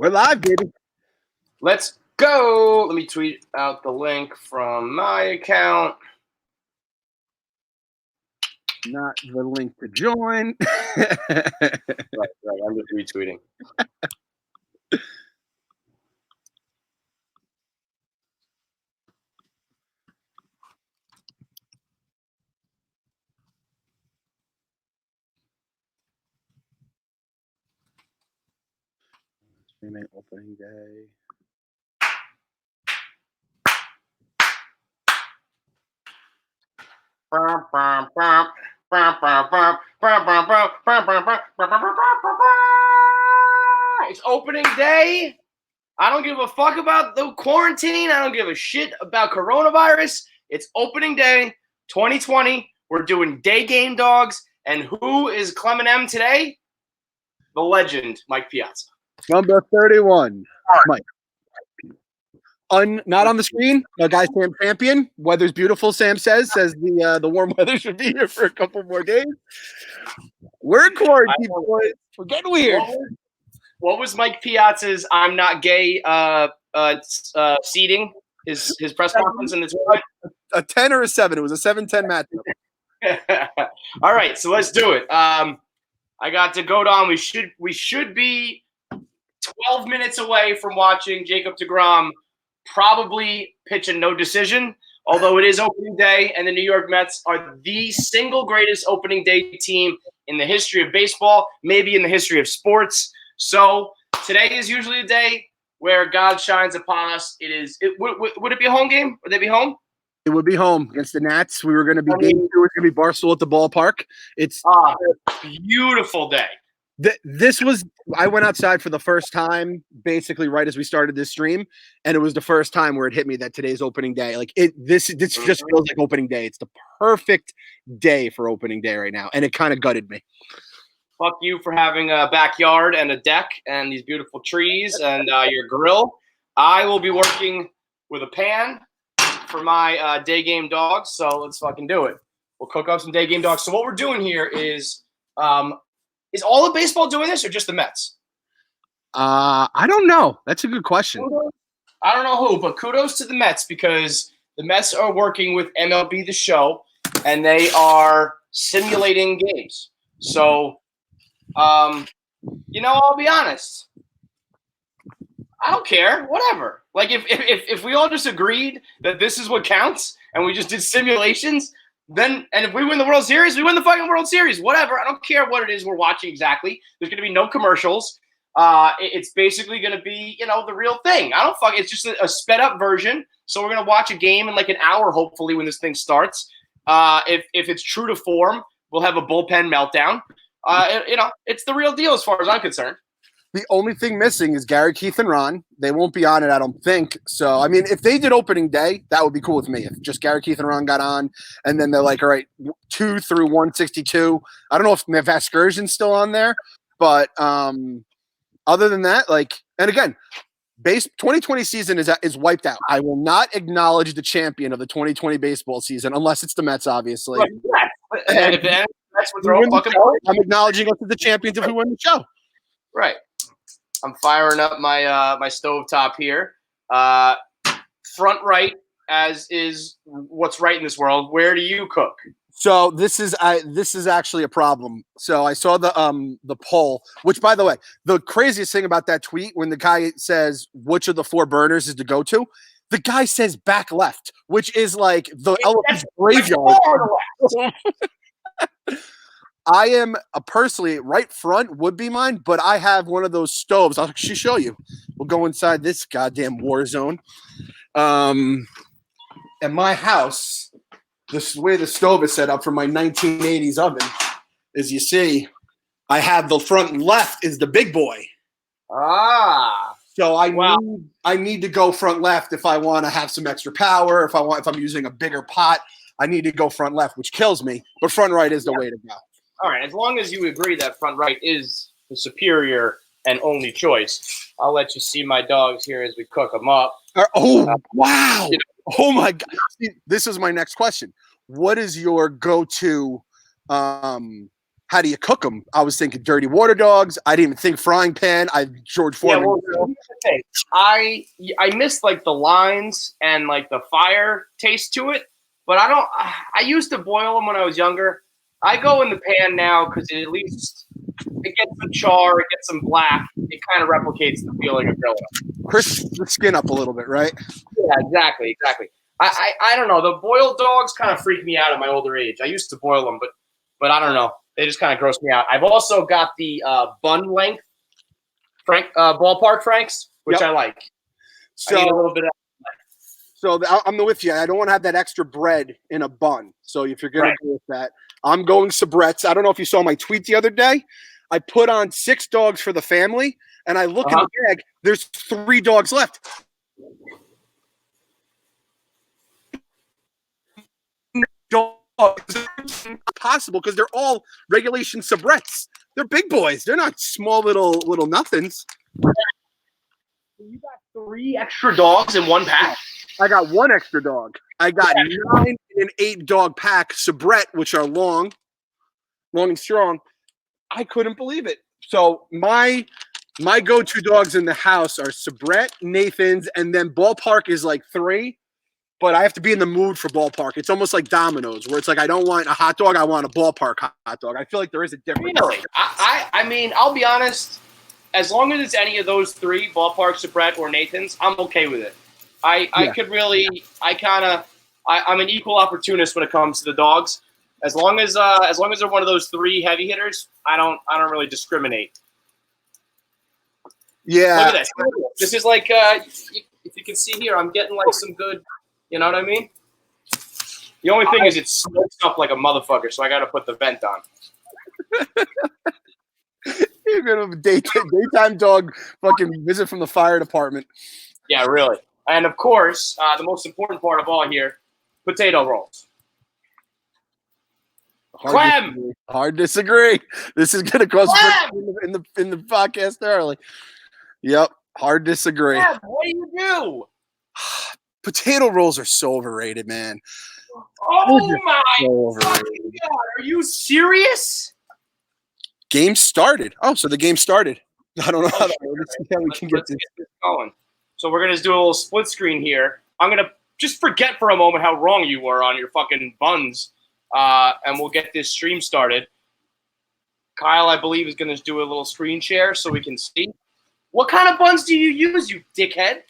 We're live, baby. Let's go. Let me tweet out the link from my account. Not the link to join. Right. I'm just retweeting. Streaming opening day. It's opening day. I don't give a fuck about the quarantine. I don't give a shit about coronavirus. It's opening day 2020. We're doing day game dogs. And who is Clement M today? The legend, Mike Piazza. Number 31, Mike. Not on the screen. No, guys, Sam champion. Weather's beautiful, Sam says the warm weather should be here for a couple more days. We're in quarantine, boys. We're getting weird. What was Mike Piazza's I'm not gay seating? His press conference in the a 10 or a 7. It was a 7-10 matchup. All right, so let's do it. I got to go down. We should be 12 minutes away from watching Jacob deGrom probably pitch a no decision, although it is opening day, and the New York Mets are the single greatest opening day team in the history of baseball, maybe in the history of sports. So today is usually a day where God shines upon us. Would it be a home game? Would they be home? It would be home against the Nats. We were going to be game 2. It's going to be Barstool at the ballpark. It's a beautiful day. I went outside for the first time, basically right as we started this stream, and it was the first time where it hit me that today's opening day. Like this just feels like opening day. It's the perfect day for opening day right now, and it kind of gutted me. Fuck you for having a backyard and a deck and these beautiful trees and your grill. I will be working with a pan for my day game dogs, so let's fucking do it. We'll cook up some day game dogs. So what we're doing here is all of baseball doing this or just the Mets? I don't know. That's a good question. I don't know who, but kudos to the Mets because the Mets are working with MLB The Show, and they are simulating games. So, I'll be honest. I don't care. Whatever. Like, if we all just agreed that this is what counts and we just did simulations – and if we win the World Series, we win the fucking World Series. Whatever. I don't care what it is we're watching exactly. There's going to be no commercials. It's basically going to be, the real thing. It's just a sped up version. So we're going to watch a game in like an hour, hopefully, when this thing starts. If it's true to form, we'll have a bullpen meltdown. It's the real deal as far as I'm concerned. The only thing missing is Gary, Keith, and Ron. They won't be on it, I don't think. So, I mean, if they did opening day, that would be cool with me. If just Gary, Keith, and Ron got on, and then they're like, all right, 2 through 162. I don't know if Excursion's still on there, but other than that, and again, 2020 season is wiped out. I will not acknowledge the champion of the 2020 baseball season unless it's the Mets, obviously. And if the Mets would throw a fucking party, I'm acknowledging us as the champions if we win the show. Right. I'm firing up my my stovetop here. Front right, as is what's right in this world. Where do you cook? So this is actually a problem. So I saw the poll, which, by the way, the craziest thing about that tweet when the guy says which of the 4 burners is to go to, the guy says back left, which is like the elephant's graveyard. I am personally right front would be mine, but I have one of those stoves. I'll actually show you. We'll go inside this goddamn war zone. And my house, this way the stove is set up for my 1980s oven, as you see, I have the front left is the big boy. So I need to go front left if I want to have some extra power. If I'm using a bigger pot, I need to go front left, which kills me. But front right is the way to go. All right, as long as you agree that front right is the superior and only choice, I'll let you see my dogs here as we cook them up. Wow. Oh, my God. See, this is my next question. What is your go-to how do you cook them? I was thinking dirty water dogs. I didn't even think frying pan. George Yeah, Foreman. well, here's the thing. I miss like the lines and like the fire taste to it, but I don't. I used to boil them when I was younger. I go in the pan now because at least it gets some char, it gets some black. It kind of replicates the feeling of grilling them. Crisp the skin up a little bit, right? Yeah, exactly. I don't know. The boiled dogs kind of freak me out at my older age. I used to boil them, but I don't know. They just kind of gross me out. I've also got the bun length ballpark Franks, which I like. So, I need a little bit of. So I'm with you. I don't want to have that extra bread in a bun. So if you're going to go with that, I'm going Sabrettes. I don't know if you saw my tweet the other day. I put on 6 dogs for the family, and I look in the bag. There's 3 dogs left. Possible because they're all regulation Sabrettes. They're big boys. They're not small little nothings. You got 3 extra dogs in one pack? I got 1 extra dog. I got 9 in an 8 dog pack Sabrette, which are long and strong. I couldn't believe it. So my go-to dogs in the house are Sabrette, Nathan's, and then Ballpark is like 3. But I have to be in the mood for Ballpark. It's almost like Domino's, where it's like I don't want a hot dog, I want a Ballpark hot dog. I feel like there is a difference. Really? I mean, I'll be honest. As long as it's any of those 3, Ballpark, Sabrette, or Nathan's, I'm okay with it. I could really, I'm an equal opportunist when it comes to the dogs. As long as they're one of those 3 heavy hitters, I don't really discriminate. Yeah. Look at this. This is like, if you can see here, I'm getting like some good, you know what I mean? The only thing is it smokes up like a motherfucker, so I got to put the vent on. You're going to daytime dog fucking visit from the fire department. Yeah, really. And of course, the most important part of all here, potato rolls. Clem! Hard disagree. This is going to cause in the podcast early. Yep. Hard disagree. Clem, what do you do? Potato rolls are so overrated, man. Oh my God. Are you serious? Game started. Oh, so the game started. I don't know how we can get this going. So we're going to do a little split screen here. I'm going to just forget for a moment how wrong you were on your fucking buns, and we'll get this stream started. Kyle, I believe, is going to do a little screen share so we can see. What kind of buns do you use, you dickhead?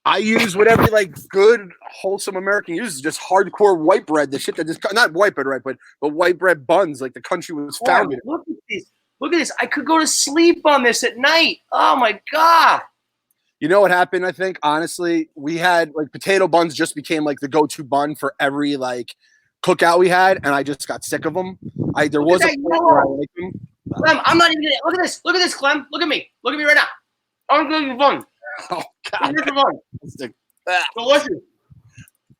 I use whatever like good, wholesome American uses. Just hardcore white bread. The shit that just not white bread, right? But white bread buns, like the country was founded. Look at this. Look at this. I could go to sleep on this at night. Oh my God. You know what happened? I think honestly, we had like potato buns just became like the go-to bun for every like cookout we had, and I just got sick of them. There was a point where I liked them. Clem, I'm not even gonna look at this. Look at this, Clem. Look at me. Look at me right now. I'm going to bun. Oh God. Delicious.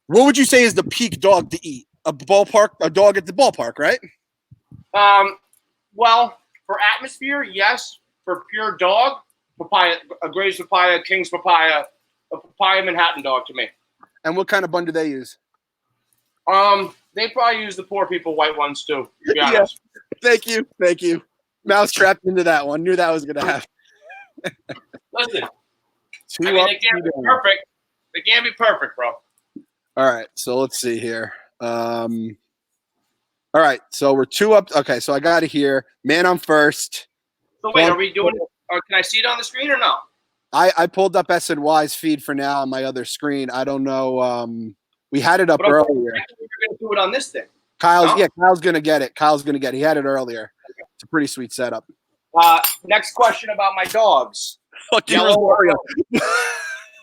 What would you say is the peak dog to eat? A dog at the ballpark, right? Well, for atmosphere, yes. For pure dog, papaya, a Gray's papaya, King's papaya, a papaya Manhattan dog to me. And what kind of bun do they use? They probably use the poor people white ones too. To be honest. Thank you. Mouse trapped into that one. Knew that was gonna happen. Listen, I mean, they can't be perfect. They can't be perfect, bro. All right, so let's see here. All right, so we're 2 up. Okay, so I got it here. Man on first. So wait, are we doing it? Or can I see it on the screen or no? I pulled up SNY's feed for now on my other screen. I don't know. We had it up earlier. We're gonna do it on this thing. Kyle's gonna get it. He had it earlier. Okay. It's a pretty sweet setup. Next question about my dogs. Fucking Rosario.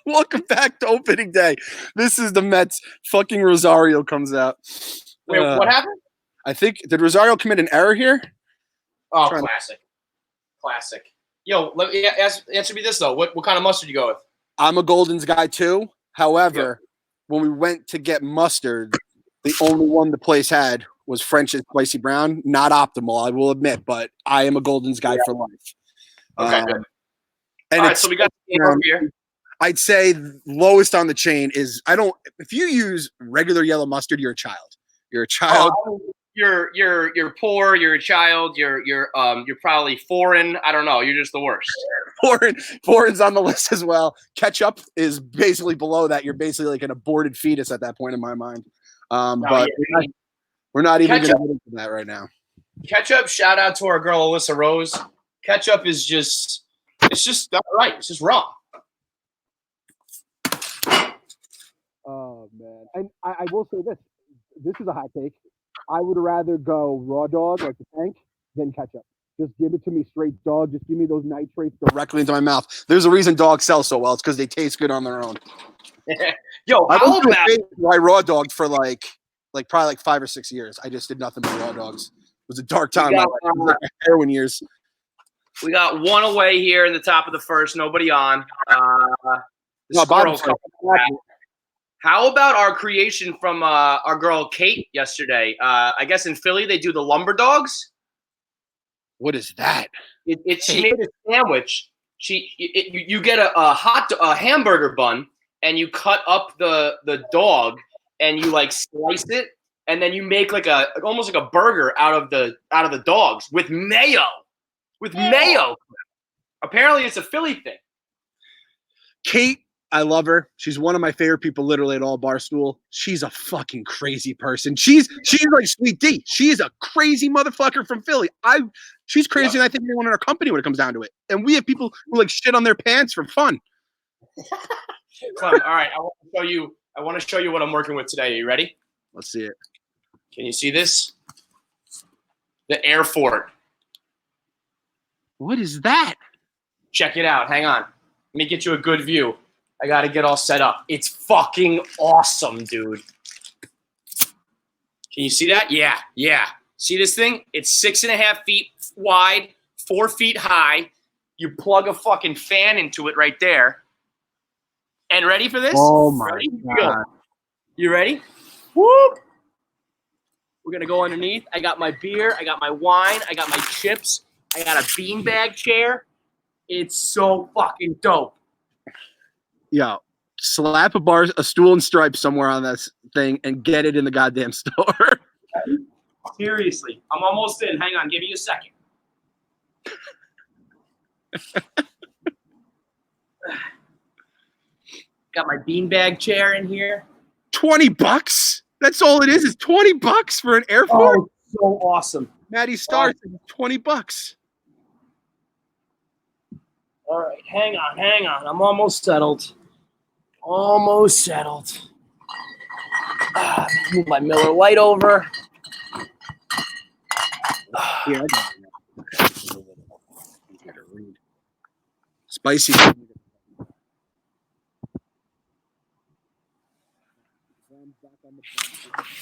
Welcome back to opening day. This is the Mets. Fucking Rosario comes out. Wait, what happened? I think did Rosario commit an error here? Oh, classic. Yo, let me answer me this though. What kind of mustard you go with? I'm a Golden's guy too. However, when we went to get mustard, the only one the place had was French's Spicy Brown. Not optimal, I will admit, but I am a Golden's guy for life. Okay, good. And all right, so we got the game over here. I'd say lowest on the chain is if you use regular yellow mustard, you're a child. You're a child. you're poor. You're a child. You're probably foreign. I don't know. You're just the worst. Foreign's on the list as well. Ketchup is basically below that. You're basically like an aborted fetus at that point in my mind. But yeah. we're not even going to get into that right now. Ketchup, shout out to our girl Alyssa Rose. Ketchup is just, it's just not right. It's just wrong. Oh man, and I will say this. This is a hot take. I would rather go raw dog like the tank than ketchup. Just give it to me straight dog. Just give me those nitrates directly into my mouth. There's a reason dogs sell so well. It's because they taste good on their own. Yo, I raw dog for like probably 5 or 6 years. I just did nothing but raw dogs. It was a dark time. It was like heroin years. We got one away here in the top of the first. Nobody on. How about our creation from our girl Kate yesterday? I guess in Philly they do the lumber dogs. What is that? She made a sandwich. You get a hamburger bun and you cut up the dog and you like slice it and then you make like almost like a burger out of the dogs with mayo. With mayo. Apparently it's a Philly thing. Kate, I love her. She's one of my favorite people literally at all Barstool. She's a fucking crazy person. She's like Sweet D. She is a crazy motherfucker from Philly. She's crazier than I think anyone in our company when it comes down to it. And we have people who like shit on their pants for fun. All right, I want to show you what I'm working with today. Are you ready? Let's see it. Can you see this? The Air Fort. What is that? Check it out. Hang on. Let me get you a good view. I got to get all set up. It's fucking awesome, dude. Can you see that? Yeah. See this thing? It's 6.5 feet wide, 4 feet high. You plug a fucking fan into it right there. And ready for this? Oh, my God. You ready? Whoop. We're going to go underneath. I got my beer. I got my wine. I got my chips. I got a beanbag chair. It's so fucking dope. Yo, slap a stool and stripe somewhere on this thing and get it in the goddamn store. Seriously. I'm almost in. Hang on. Give me a second. Got my beanbag chair in here. $20? That's all it is 20 bucks for an Air Force? Oh, so awesome. Maddie starts $20. All right, hang on. I'm almost settled. Move my Miller Lite over. Yeah, spicy.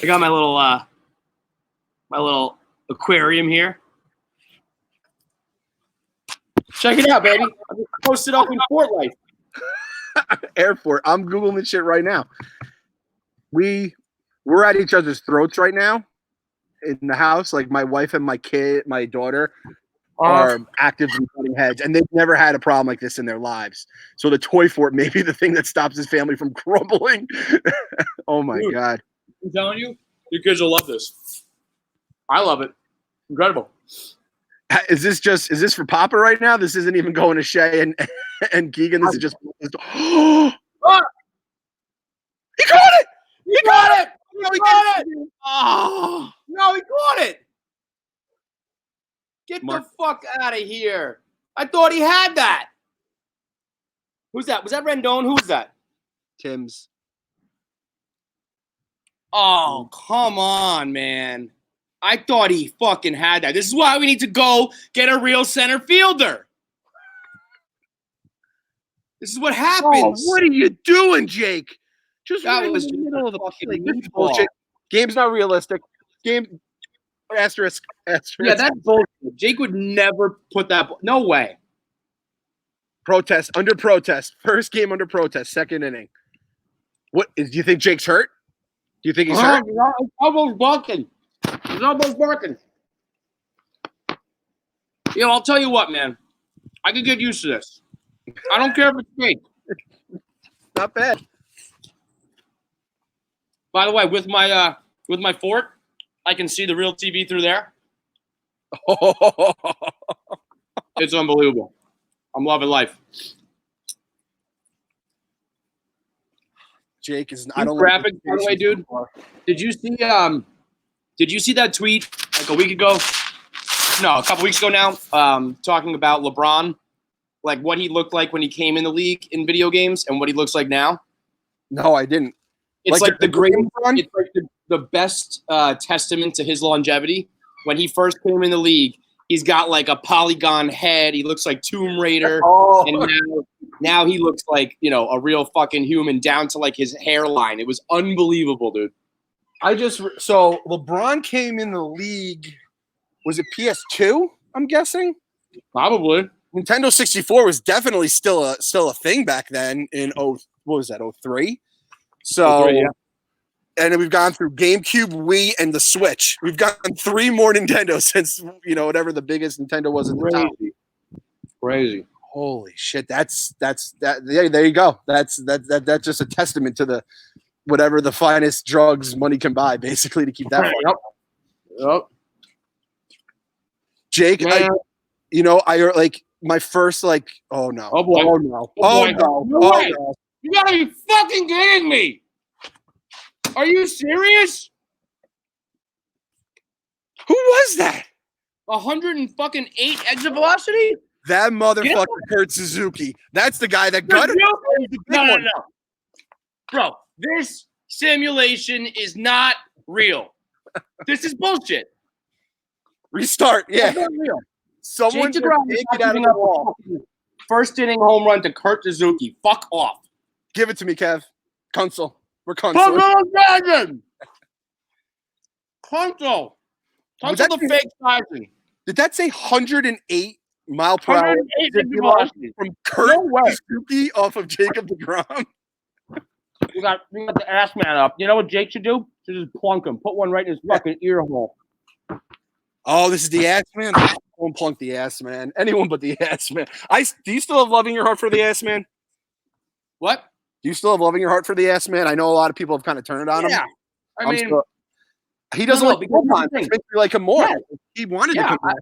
I got my little aquarium here. Check it out, baby. I just posted up in Fort Life. Airport. I'm Googling this shit right now. We're at each other's throats right now in the house. Like my wife and my daughter are actively butting heads, and they've never had a problem like this in their lives. So the toy fort may be the thing that stops his family from crumbling. Oh my God. I'm telling you, your kids will love this. I love it. Incredible. Is this for Papa right now? This isn't even going to Shay and Keegan. This is just. He caught it! He caught it! No, he caught it! Oh no, he caught it! Get the fuck out of here! I thought he had that. Who's that? Was that Rendon? Who's that? Tim's. Oh, come on, man. I thought he fucking had that. This is why we need to go get a real center fielder. This is what happens. Oh, what are you doing, Jake? Just that right was in the middle of the fucking bullshit. Game's not realistic. Game asterisk. Yeah, that's bullshit. Jake would never put that. No way. Protest under protest. First game under protest. Second inning. Do you think Jake's hurt? Do you think he's hurt? He's almost barking. You know, I'll tell you what, man. I could get used to this. I don't care if it's Jake. Not bad. By the way, with my fort, I can see the real TV through there. It's unbelievable. I'm loving life. Jake is. I don't graphic, by the way, dude. Did you see? Did you see that tweet like a week ago? No, a couple weeks ago now. Talking about LeBron, like what he looked like when he came in the league in video games, and what he looks like now. No, I didn't. It's like the great. It's like the best testament to his longevity. When he first came in the league, he's got like a polygon head. He looks like Tomb Raider, and now he looks like, you know, a real fucking human down to like his hairline. It was unbelievable, dude. So LeBron came in the league. Was it PS2? I'm guessing. Probably. Nintendo 64 was definitely still a thing back then in what was that, 03? So 03, yeah. And then we've gone through GameCube, Wii, and the Switch. We've gotten 3 more Nintendos since, you know, whatever the biggest Nintendo was in the time. Crazy. Holy shit! That's that. Yeah, there you go. That's just a testament to the whatever the finest drugs money can buy, basically, to keep that. Yep. Jake, I like my first like. Oh no! Oh boy! Oh no! Oh no! No Oh way. no! You gotta be fucking kidding me! Are you serious? Who was that? 108 exit velocity? That motherfucker Kurt Suzuki. That's the guy that got it. No. Bro, this simulation is not real. This is bullshit. Restart. Yeah. Someone Jake DeGrom take it out of the wall. First inning home run to Kurt Suzuki. Fuck off. Give it to me, Kev. Console. We're console. Console the fake sizing. Did that say 108 mile per hour from Kurt Suzuki off of Jacob DeGrom? We got the ass man up. You know what Jake should do? Should just plunk him. Put one right in his fucking ear hole. Oh, this is the ass man? Don't plunk the ass man. Anyone but the ass man. Do you still have love in your heart for the ass man? What? Do you still have love in your heart for the ass man? I know a lot of people have kind of turned on him. I mean, he doesn't like Wilpons. It makes me like him more. Yeah. He wanted to come back.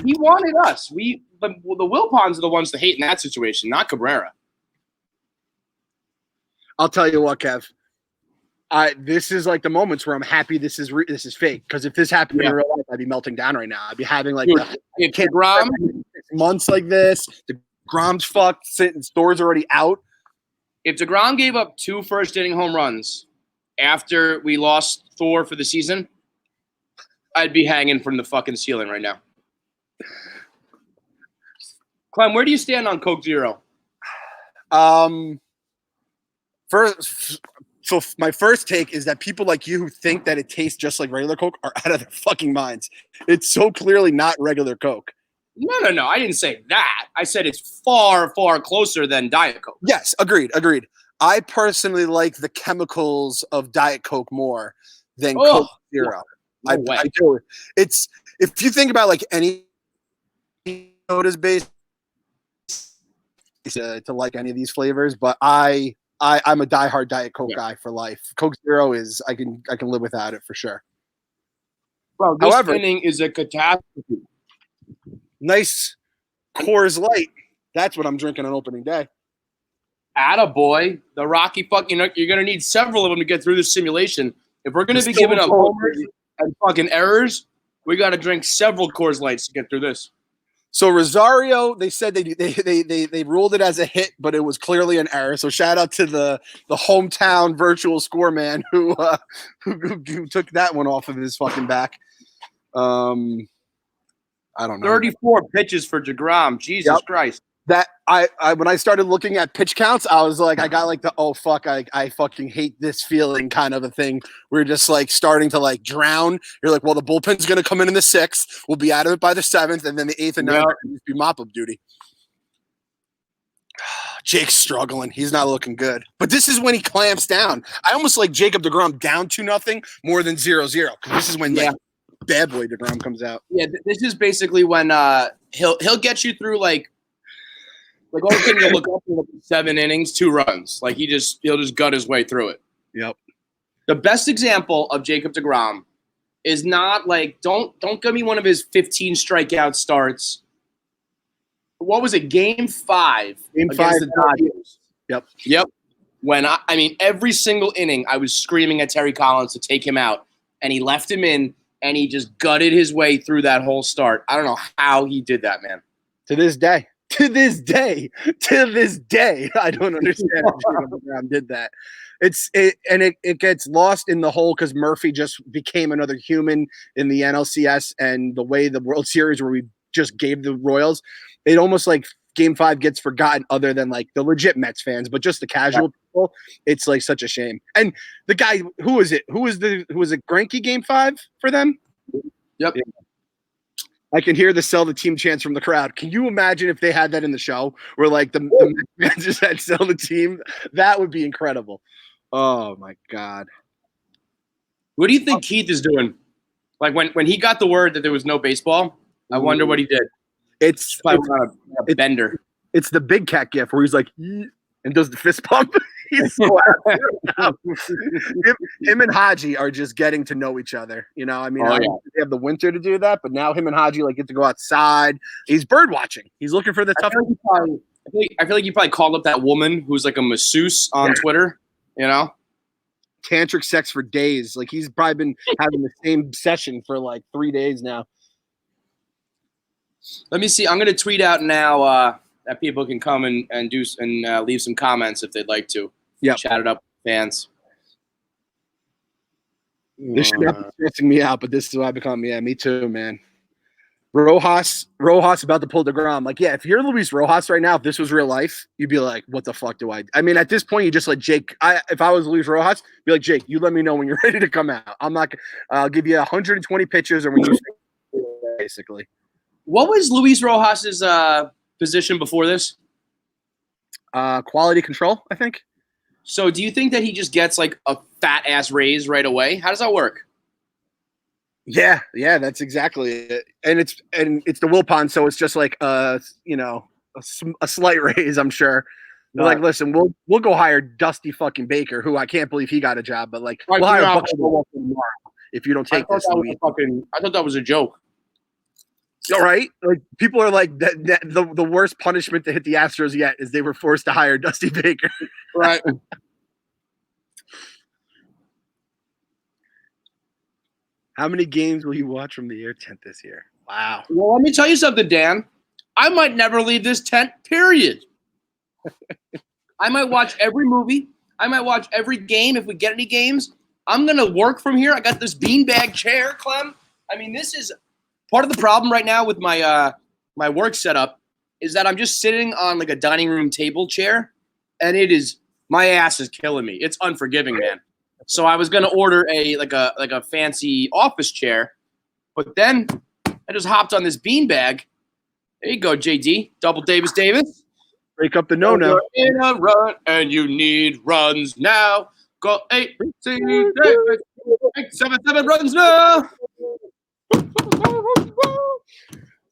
He wanted us. The Wilpons are the ones to hate in that situation, not Cabrera. I'll tell you what, Kev. This is like the moments where I'm happy this is fake. Because if this happened in real life, I'd be melting down right now. I'd be having like DeGrom 6 months like this. DeGrom's fucked. Store's already out. If DeGrom gave up 2 first inning home runs after we lost Thor for the season, I'd be hanging from the fucking ceiling right now. Clem, where do you stand on Coke Zero? So my first take is that people like you who think that it tastes just like regular Coke are out of their fucking minds. It's so clearly not regular Coke. No. I didn't say that. I said it's far, far closer than Diet Coke. Yes, agreed. I personally like the chemicals of Diet Coke more than Coke Zero. I do. It's if you think about like any sodas based to like any of these flavors, but I'm a diehard Diet Coke guy for life. Coke Zero is I can live without it for sure. Bro, this inning is a catastrophe. Nice Coors Light. That's what I'm drinking on opening day. Attaboy. The Rocky fucking you're gonna need several of them to get through this simulation. If we're gonna be giving up homers and fucking errors, we gotta drink several Coors Lights to get through this. So Rosario, they said they ruled it as a hit, but it was clearly an error. So shout out to the hometown virtual score man who took that one off of his fucking back. I don't know. 34 pitches for DeGrom. Jesus Christ. That I when I started looking at pitch counts, I was like, I got like the oh fuck, I fucking hate this feeling kind of a thing. We're just like starting to like drown. You're like, well, the bullpen's gonna come in the 6th. We'll be out of it by the 7th, and then the 8th and 9th will be mop up duty. Jake's struggling. He's not looking good. But this is when he clamps down. I almost like Jacob DeGrom down 2-0 more than 0-0. This is when like bad boy DeGrom comes out. Yeah, this is basically when he'll get you through like all of a sudden you'll look up and 7 innings, 2 runs. Like he'll just gut his way through it. Yep. The best example of Jacob DeGrom is not like don't give me one of his 15 strikeout starts. What was it? Game 5 Game against 5 the Dodgers. Yep. When I mean every single inning, I was screaming at Terry Collins to take him out, and he left him in, and he just gutted his way through that whole start. I don't know how he did that, man. To this day, I don't understand how Jacob DeGrom did that. It gets lost in the whole because Murphy just became another human in the NLCS and the way the World Series where we just gave the Royals. It almost like Game 5 gets forgotten other than like the legit Mets fans, but just the casual people, it's like such a shame. And the guy, who was it? Who was it Greinke Game 5 for them? Yep. Yeah. I can hear the sell the team chants from the crowd. Can you imagine if they had that in the show where like the Mets just had sell the team? That would be incredible. Oh my God. What do you think Keith is doing? Like when he got the word that there was no baseball, I wonder what he did. It's a bender. It's the Big Cat gif where he's like and does the fist pump. He's so him and Haji are just getting to know each other. You know, I mean, they have the winter to do that, but now him and Haji like get to go outside. He's bird watching. He's looking for the tough. I feel like he probably called up that woman who's like a masseuse on Twitter. You know, tantric sex for days. Like he's probably been having the same session for like 3 days now. Let me see. I'm going to tweet out now that people can come and leave some comments if they'd like to. Yeah, chat it up, fans. This should not be stressing me out, but this is what I become. Yeah, me too, man. Rojas about to pull DeGrom. Like, yeah, if you're Luis Rojas right now, if this was real life, you'd be like, what the fuck do I do? I mean, at this point, you just let Jake. If I was Luis Rojas, be like, Jake, you let me know when you're ready to come out. I'm not. I'll give you 120 pitches, or when you basically. What was Luis Rojas's position before this? Quality control, I think. So do you think that he just gets like a fat ass raise right away? How does that work? Yeah, that's exactly it. And it's the Wilpon, so it's just like a slight raise, I'm sure. They're like, listen, we'll go hire Dusty fucking Baker, who I can't believe he got a job, but like we'll hire Buck tomorrow if you don't take this. I thought that was a joke. All right, like people are like that the worst punishment to hit the Astros yet is they were forced to hire Dusty Baker. Right. How many games will you watch from the air tent this year? Wow. Well, let me tell you something, Dan. I might never leave this tent, period. I might watch every movie. I might watch every game if we get any games. I'm going to work from here. I got this beanbag chair, Clem. I mean, this is part of the problem right now with my my work setup is that I'm just sitting on like a dining room table chair, and my ass is killing me. It's unforgiving, man. So I was gonna order a fancy office chair, but then I just hopped on this beanbag. There you go, JD, double Davis. Break up the no-no. You're in a run and you need runs now. Go 8, 7 runs now.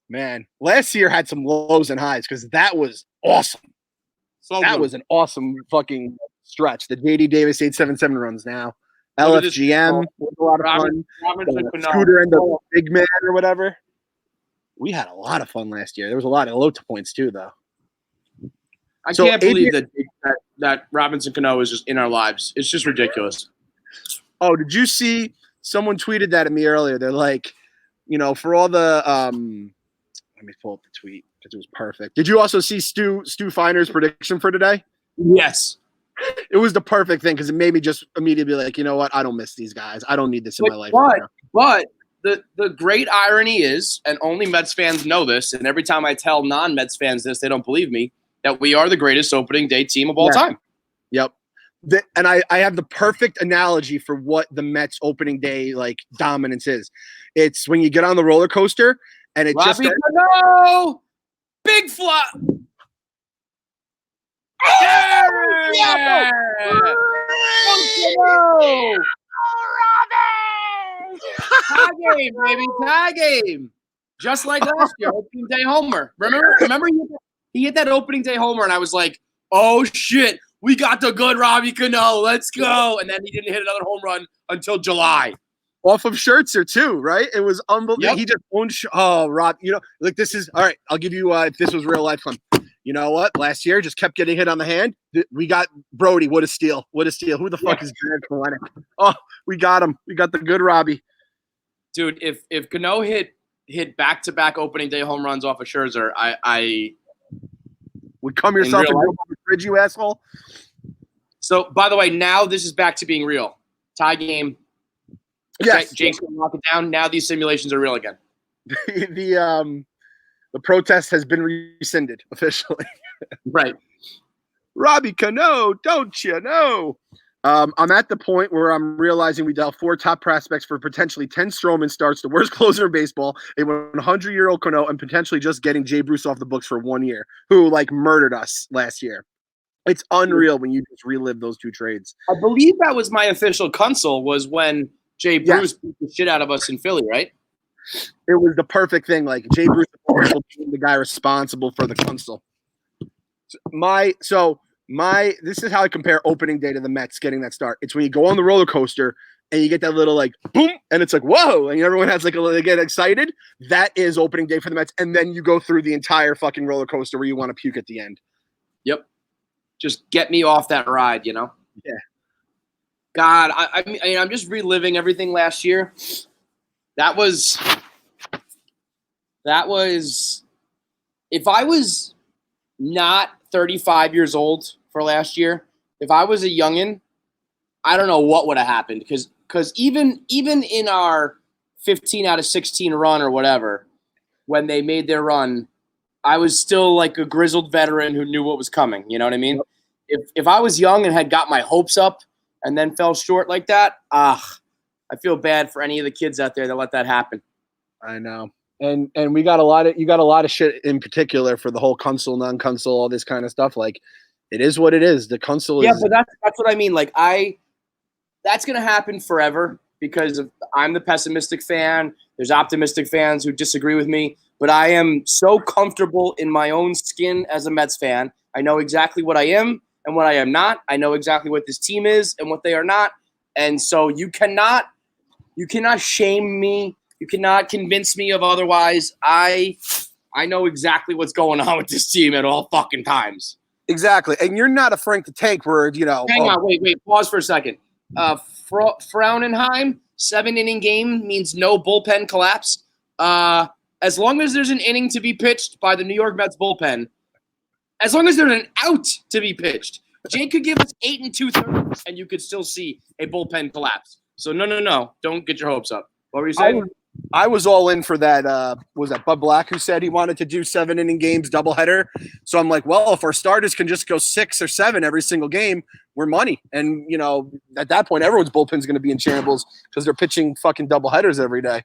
Man, last year had some lows and highs because that was awesome. That was an awesome fucking stretch. The JD Davis 877 runs now. LFGM was a lot of fun. Scooter and the big man or whatever. We had a lot of fun last year. There was a lot of low points too, though. I can't believe that Robinson Cano is just in our lives. It's just ridiculous. Oh, did you see someone tweeted that at me earlier? They're like, for all the let me pull up the tweet because it was perfect. Did you also see Stu Finer's prediction for today? Yes. It was the perfect thing because it made me just immediately be like, you know what? I don't miss these guys. I don't need this in my life. But the great irony is, and only Mets fans know this, and every time I tell non-Mets fans this, they don't believe me, that we are the greatest opening day team of all time. Yep. And I have the perfect analogy for what the Mets opening day like dominance is. It's when you get on the roller coaster and it no! Big flop. Yeah! Tie game, baby. Tie game. Just like last year, opening day homer. Remember he hit that opening day homer, and I was like, oh, shit. We got the good Robbie Cano. Let's go. And then he didn't hit another home run until July. off of Scherzer too, right? It was unbelievable. Yep. He just owned. Rob, like this is all right. I'll give you if this was real life fun. You know what? Last year, just kept getting hit on the hand. We got Brody. What a steal! What a steal! Who the fuck is Jared Kalenic? Oh, we got him. We got the good Robbie. Dude, if Cano hit back-to-back opening day home runs off of Scherzer, I would come yourself and go on the fridge, you asshole. So, by the way, now this is back to being real. Tie game. Yes. Jake's going to lock it down. Now these simulations are real again. The protest has been rescinded officially. Right. Robbie Cano, don't you know? I'm at the point where I'm realizing we dealt 4 top prospects for potentially 10 Stroman starts, the worst closer in baseball, a 100-year-old Cano, and potentially just getting Jay Bruce off the books for 1 year, who murdered us last year. It's unreal when you just relive those 2 trades. I believe that was my official console was when Jay Bruce beat the shit out of us in Philly, right? It was the perfect thing. Jay Bruce was the guy responsible for the console. This is how I compare opening day to the Mets getting that start. It's when you go on the roller coaster and you get that little boom, and it's whoa, and everyone has they get excited. That is opening day for the Mets, and then you go through the entire fucking roller coaster where you want to puke at the end. Yep. Just get me off that ride, Yeah. God, I mean, I'm just reliving everything last year. That was if I was not 35 years old for last year, if I was a youngin', I don't know what would have happened because even in our 15 out of 16 run or whatever, when they made their run, I was still a grizzled veteran who knew what was coming. You know what I mean? If I was young and had got my hopes up and then fell short like that, I feel bad for any of the kids out there that let that happen. I know. And you got a lot of shit in particular for the whole console, non-console, all this kind of stuff. It is what it is. The console is. Yeah, but that's what I mean. That's going to happen forever because I'm the pessimistic fan. There's optimistic fans who disagree with me, but I am so comfortable in my own skin as a Mets fan. I know exactly what I am and what I am not. I know exactly what this team is and what they are not. And so you cannot shame me. You cannot convince me of otherwise. I know exactly what's going on with this team at all fucking times. Exactly. And you're not a Frank the Tank where, Hang on, wait, pause for a second. Fraunenheim, 7-inning game means no bullpen collapse. As long as there's an inning to be pitched by the New York Mets bullpen, as long as there's an out to be pitched, Jake could give us 8 2/3, and you could still see a bullpen collapse. So no, don't get your hopes up. What were you saying? I was all in for that. Was that Bud Black who said he wanted to do 7-inning games doubleheader? So I'm well, if our starters can just go 6 or 7 every single game, we're money. And at that point, everyone's bullpen's going to be in shambles because they're pitching fucking doubleheaders every day.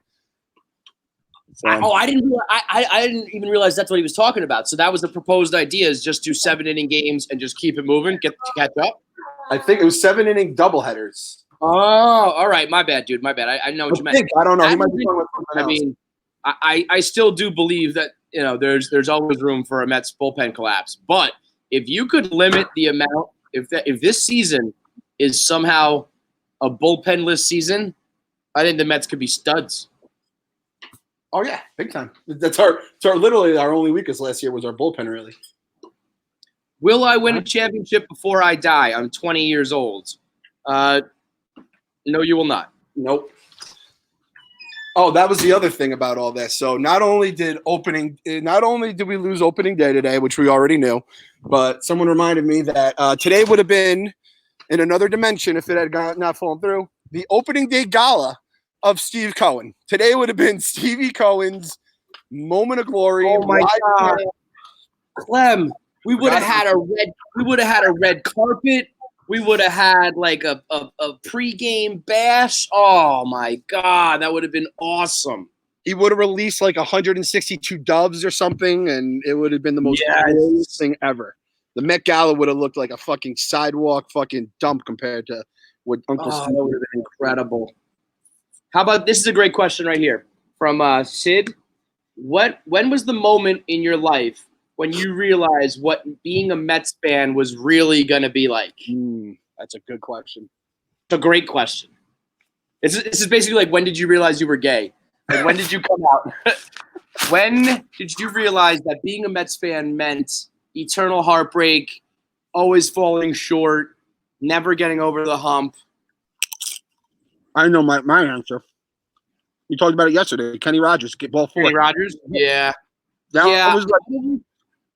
So. I didn't even realize that's what he was talking about. So that was the proposed idea: is just do 7-inning games and just keep it moving, get to catch up. I think it was 7-inning doubleheaders. Oh, all right. My bad, dude. My bad. I know what you meant. I don't know. He might be talking about something else. I still do believe that there's always room for a Mets bullpen collapse. But if you could limit the amount, if this season is somehow a bullpenless season, I think the Mets could be studs. Oh yeah, big time. It's literally our only weakness last year was our bullpen. Really. Will I win a championship before I die? I'm 20 years old. No, you will not. Nope. Oh, that was the other thing about all this. So not only did we lose opening day today, which we already knew, but someone reminded me that today would have been in another dimension if it had not fallen through. The opening day gala of Steve Cohen. Today would have been Stevie Cohen's moment of glory. Oh my God, Clem, we would have had a red carpet. We would have had a pregame bash. Oh my God, that would have been awesome. He would have released 162 doves or something, and it would have been the most glorious thing ever. The Met Gala would have looked like a fucking sidewalk fucking dump compared to what Uncle Steve would have been incredible. How about this is a great question right here from Sid. When was the moment in your life when you realized what being a Mets fan was really going to be like? That's a good question. It's a great question. This is basically like, when did you realize you were gay? Like, when did you come out? When did you realize that being a Mets fan meant eternal heartbreak, always falling short, never getting over the hump? I know my answer. We talked about it yesterday. Kenny Rogers, get ball 4. Kenny Rogers? Yeah. That was like,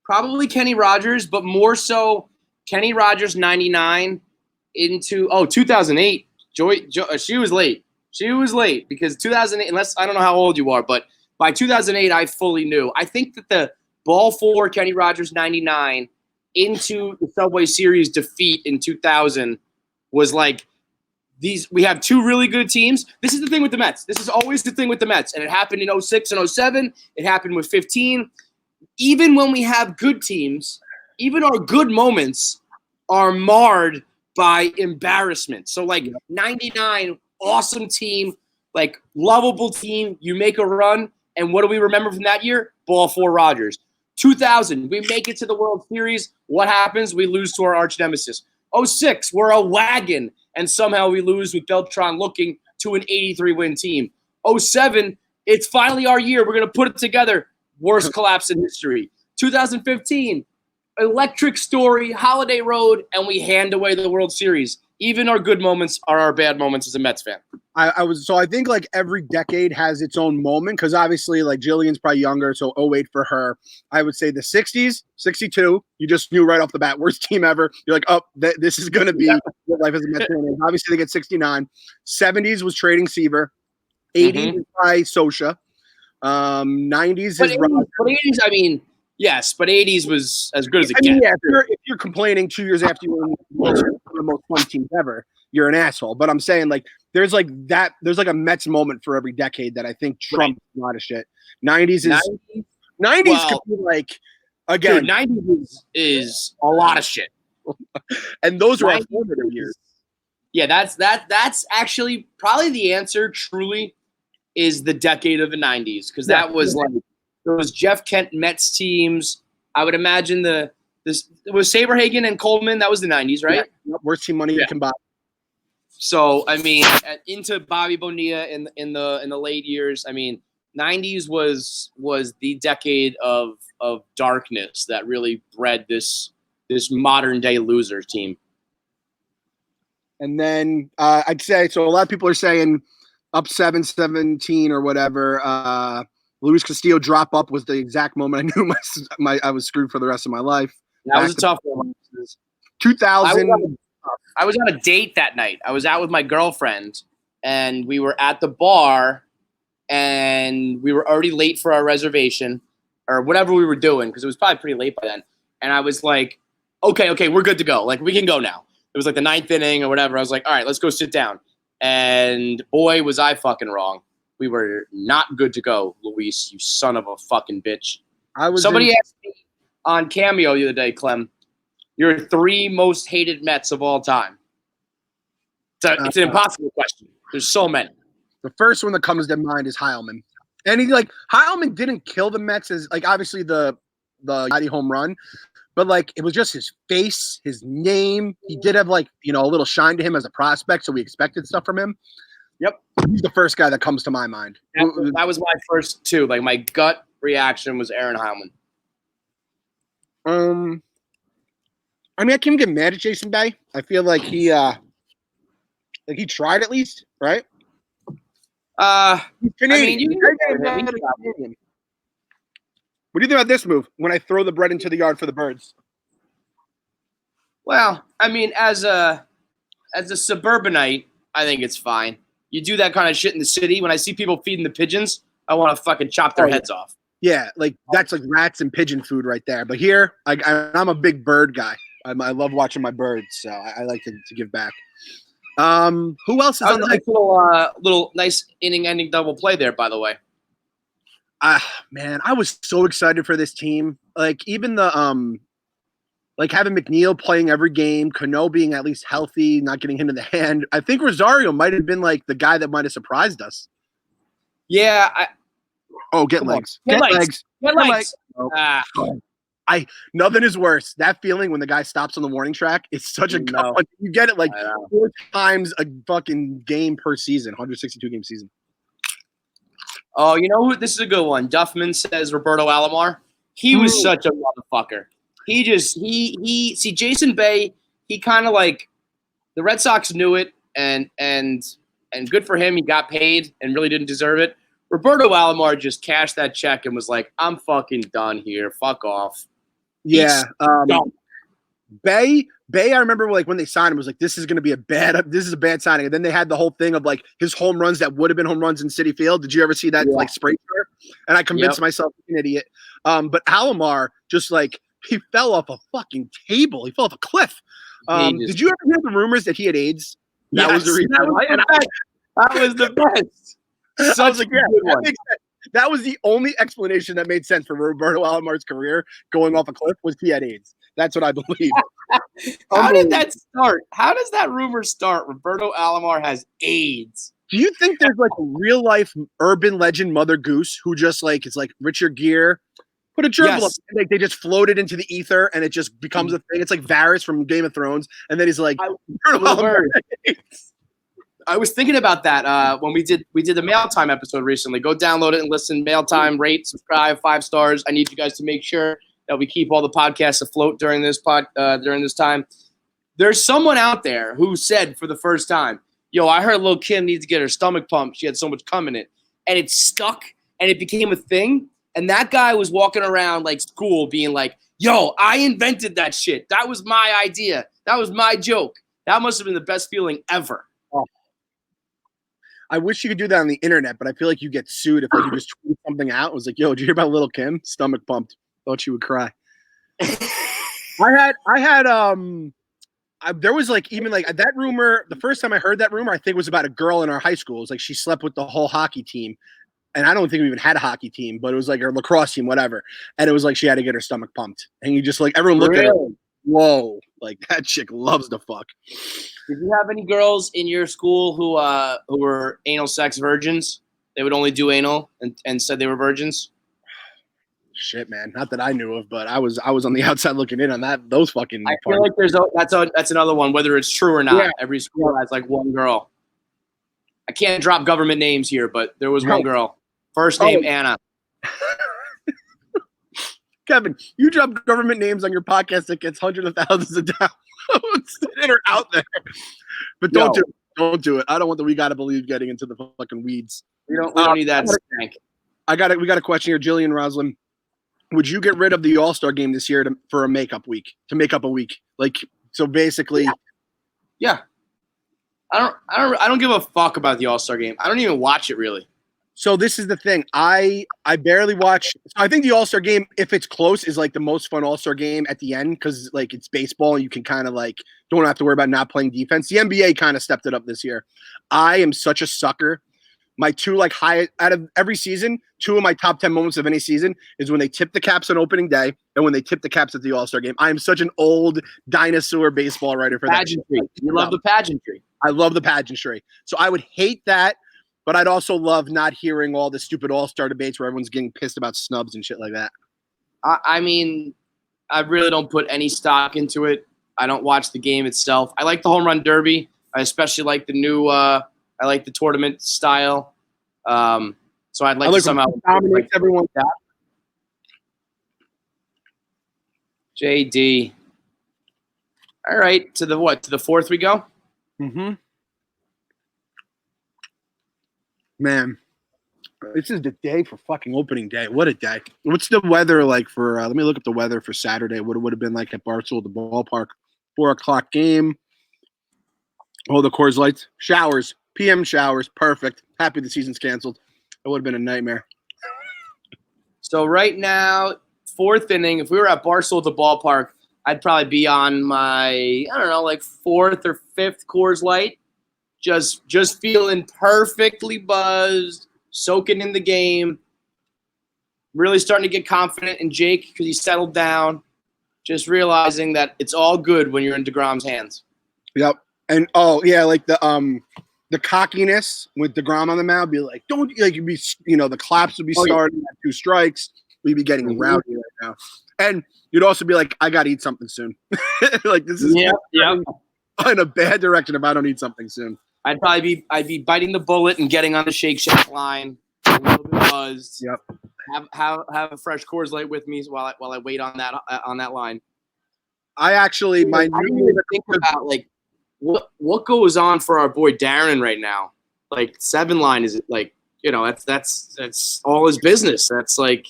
probably Kenny Rogers, but more so Kenny Rogers 99 into 2008. Joy, she was late. She was late because 2008, unless I don't know how old you are, but by 2008, I fully knew. I think that the ball 4 Kenny Rogers 99 into the Subway Series defeat in 2000 was like, we have 2 really good teams. This is the thing with the Mets. This is always the thing with the Mets. And it happened in 06 and 07. It happened with 15. Even when we have good teams, even our good moments are marred by embarrassment. So, like, 99, awesome team, like, lovable team. You make a run. And what do we remember from that year? Ball 4 Rogers. 2000, we make it to the World Series. What happens? We lose to our arch nemesis. 06, we're a wagon. And somehow we lose with Beltran looking to an 83-win team. 07, it's finally our year. We're going to put it together. Worst collapse in history. 2015, electric story, Holiday Road, and we hand away the World Series. Even our good moments are our bad moments as a Mets fan. I think like every decade has its own moment because obviously like Jillian's probably younger, so 08 for her. I would say the 60s, 62, you just knew right off the bat, worst team ever. You're like, oh, this is going to be what life as a Mets fan is. Obviously they get 69. 70s was trading Seaver. 80s is by Sosha. 90s is 80s, I mean, yes, but 80s was as good as it gets. Yeah, if you're complaining 2 years after you won the most fun teams ever, you're an asshole. But I'm saying like there's like a Mets moment for every decade that I think trumps a lot of shit. 90s could be like again. Dude, 90s is a lot of shit. And those were our formative years. Yeah, that's actually probably the answer. Truly, is the decade of the 90s because that was like those Jeff Kent Mets teams. I would imagine it was Saberhagen and Coleman. That was the 90s, right? Yeah, worst team money you can buy. So I mean, into Bobby Bonilla in the late years. I mean, 90s was the decade of darkness that really bred this modern day loser team. And then I'd say so. A lot of people are saying up 7-17 or whatever. Luis Castillo drop up was the exact moment I knew I was screwed for the rest of my life. That was a tough one. 2000. I was on a date that night. I was out with my girlfriend, and we were at the bar, and we were already late for our reservation or whatever we were doing because it was probably pretty late by then. And I was like, okay, we're good to go. Like, we can go now. It was like the 9th inning or whatever. I was like, all right, let's go sit down. And boy, was I fucking wrong. We were not good to go, Luis, you son of a fucking bitch. Somebody asked me on Cameo the other day, Clem, your 3 most hated Mets of all time. It's an impossible question. There's so many. The first one that comes to mind is Heilman. And Heilman didn't kill the Mets as like obviously the Yachty home run, but like it was just his face, his name. He did have like, a little shine to him as a prospect, so we expected stuff from him. Yep. He's the first guy that comes to my mind. That was my first 2. Like my gut reaction was Aaron Heilman. I mean, I can't get mad at Jason Bay. I feel like he tried at least, right? He's Canadian. What do you think about this move? When I throw the bread into the yard for the birds. Well, I mean, as a suburbanite, I think it's fine. You do that kind of shit in the city. When I see people feeding the pigeons, I want to fucking chop their heads off. Yeah, like that's like rats and pigeon food right there. But here, I'm a big bird guy. I love watching my birds, so I like to give back. Who else is on the little nice inning-ending double play there? By the way, man, I was so excited for this team. Like even the like having McNeil playing every game, Cano being at least healthy, not getting hit in the hand. I think Rosario might have been like the guy that might have surprised us. Yeah. Get legs. Get legs. Oh. Nothing is worse. That feeling when the guy stops on the warning track is such a good one. You get it like 4 times a fucking game per season, 162 game season. Oh, you know who? This is a good one. Duffman says Roberto Alomar. He was such a motherfucker. See Jason Bay. He kind of like the Red Sox knew it, and good for him. He got paid and really didn't deserve it. Roberto Alomar just cashed that check and was like, "I'm fucking done here. Fuck off." Yeah. Bay, I remember like when they signed him, was like, this is a bad signing. And then they had the whole thing of like his home runs that would have been home runs in Citi Field. Did you ever see that like spray chart? And I convinced myself an idiot. But Alomar just like he fell off a fucking table. He fell off a cliff. Did you ever hear the rumors that he had AIDS? That was the reason. That was the best. I was like, yeah, that makes sense. That was the only explanation that made sense for Roberto Alomar's career going off a cliff was he had AIDS. That's what I believe. How did that start? How does that rumor start? Roberto Alomar has AIDS. Do you think there's like a real life urban legend Mother Goose who just like is like Richard Gere? Put a gerbil up, and like they just floated into the ether and it just becomes a thing. It's like Varys from Game of Thrones, and then he's like, I was thinking about that when we did the Mail Time episode recently. Go download it and listen. Mail Time, rate, subscribe, 5 stars. I need you guys to make sure that we keep all the podcasts afloat during this time. There's someone out there who said for the first time, "Yo, I heard Lil' Kim needs to get her stomach pumped. She had so much cum in it," and it stuck and it became a thing. And that guy was walking around like school, being like, "Yo, I invented that shit. That was my idea. That was my joke." That must have been the best feeling ever. I wish you could do that on the internet, but I feel like you get sued if like you just tweet something out. It was like, "Yo, did you hear about Lil' Kim? Stomach pumped. Thought she would cry." There was like even like that rumor. The first time I heard that rumor, I think it was about a girl in our high school. It was like she slept with the whole hockey team, and I don't think we even had a hockey team, but it was like her lacrosse team, whatever. And it was like she had to get her stomach pumped, and you just like everyone looked at her. Whoa, like that chick loves to fuck. Did you have any girls in your school who were anal sex virgins? They would only do anal and said they were virgins? Shit, man. Not that I knew of, but I was on the outside looking in on those fucking I feel like that's another one, whether it's true or not. Yeah. Every school has like one girl. I can't drop government names here, but there was one girl. First name Anna. Kevin, you drop government names on your podcast that gets hundreds of thousands of downloads that are out there. But don't do it. I don't want the We Gotta Believe getting into the fucking weeds. We don't need that stank. We got a question here. Jillian Roslin. Would you get rid of the All-Star game this year for a makeup week? To make up a week? Like so basically Yeah. I don't give a fuck about the All-Star game. I don't even watch it really. So this is the thing. I barely watch. I think the All-Star game, if it's close, is like the most fun All-Star game at the end because like it's baseball and you can kind of like don't have to worry about not playing defense. The NBA kind of stepped it up this year. I am such a sucker. My two like high out of every season, 2 of my top 10 moments of any season is when they tip the caps on opening day and when they tip the caps at the All-Star game. I am such an old dinosaur baseball writer for pageantry. That. You love the pageantry. I love the pageantry. So I would hate that. But I'd also love not hearing all the stupid all-star debates where everyone's getting pissed about snubs and shit like that. I mean, I really don't put any stock into it. I don't watch the game itself. I like the home run derby. I especially like the new I like the tournament style. So I'd like to somehow dominate everyone with that. JD. All right, to the fourth we go? Mm-hmm. Man, this is the day for fucking opening day. What a day. What's the weather like for, let me look up the weather for Saturday. What it would have been like at Barstool, the ballpark. 4 o'clock game. Oh, the Coors Lights. Showers. PM showers. Perfect. Happy the season's canceled. It would have been a nightmare. So right now, 4th inning, if we were at Barstool at the ballpark, I'd probably be on my, I don't know, like 4th or 5th Coors Light. Just feeling perfectly buzzed, soaking in the game, really starting to get confident in Jake because he settled down, just realizing that it's all good when you're in DeGrom's hands. Yep. And like the cockiness with DeGrom on the mound, be like, don't like you be the claps would be starting at 2 strikes. we'd be getting rowdy right now. And you'd also be like, I gotta eat something soon. Like this is in a bad direction if I don't eat something soon. I'd be biting the bullet and getting on the Shake Shack line, a little bit buzzed. Yep. Have a fresh Coors Light with me while I wait on that line. I actually I didn't even think about like what goes on for our boy Darren right now. Like 7 line is like, you know, that's all his business. That's like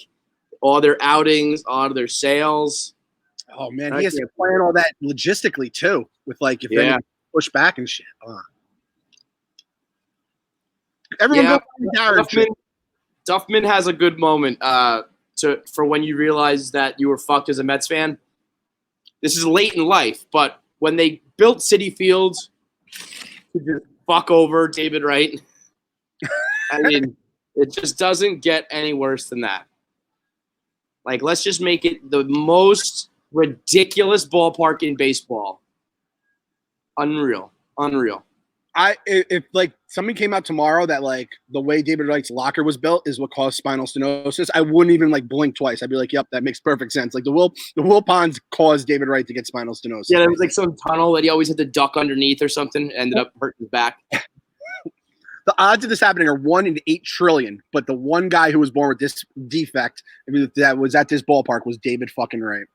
all their outings, all their sales. Oh man, he has to plan all that logistically too, with like if they push back and shit. Everyone go Darren. Duffman has a good moment for when you realize that you were fucked as a Mets fan. This is late in life, but when they built Citi Field to just fuck over David Wright, I mean, it just doesn't get any worse than that. Like, let's just make it the most ridiculous ballpark in baseball. Unreal. If like something came out tomorrow that like the way David Wright's locker was built is what caused spinal stenosis, I wouldn't even like blink twice. I'd be like, "Yep, that makes perfect sense." Like the Wilpons caused David Wright to get spinal stenosis. Yeah, there was like some tunnel that he always had to duck underneath or something. Ended up hurting his back. The odds of this happening are 1 in 8 trillion. But the one guy who was born with this defect that was at this ballpark was David fucking Wright.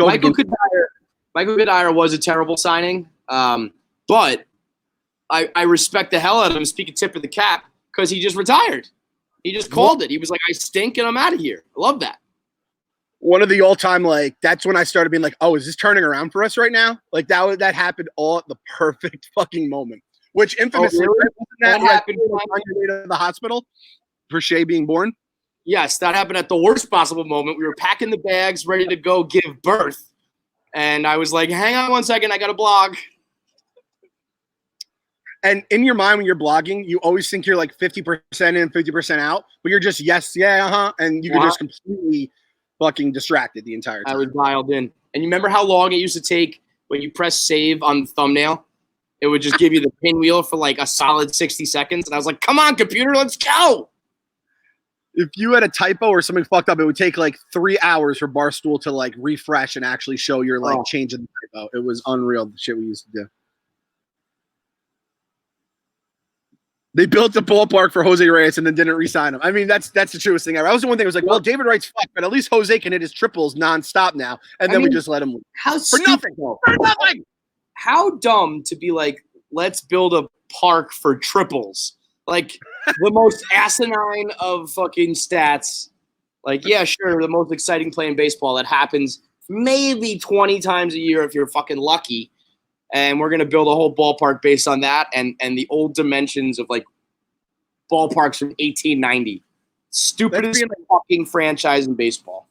Michael Cuddyer was a terrible signing. But I respect the hell out of him, speak a tip of the cap, because he just retired. He just called it. He was like, I stink and I'm out of here. I love that. One of the all-time, like, that's when I started being like, oh, is this turning around for us right now? Like, that happened all at the perfect fucking moment. Which infamously, that happened on your way to the hospital for Shea being born? Yes, that happened at the worst possible moment. We were packing the bags, ready to go give birth. And I was like, hang on one second, I got to blog. And in your mind, when you're blogging, you always think you're like 50% in, 50% out, but you're just yes, yeah, uh-huh. And you can just completely fucking distracted the entire time. I was dialed in. And you remember how long it used to take when you press save on the thumbnail? It would just give you the pinwheel for like a solid 60 seconds. And I was like, come on, computer, let's go. If you had a typo or something fucked up, it would take like 3 hours for Barstool to like refresh and actually show your like change in the typo. It was unreal, the shit we used to do. They built the ballpark for Jose Reyes and then didn't re-sign him. I mean, that's the truest thing ever. That was the one thing I was like, well, David Wright's fucked, but at least Jose can hit his triples nonstop now. And then we just let him leave. How stupid. For nothing. How dumb to be like, let's build a park for triples. Like, the most asinine of fucking stats. Like, yeah, sure, the most exciting play in baseball that happens maybe 20 times a year if you're fucking lucky. And we're going to build a whole ballpark based on that and the old dimensions of, like, ballparks from 1890. Stupidest fucking franchise in baseball.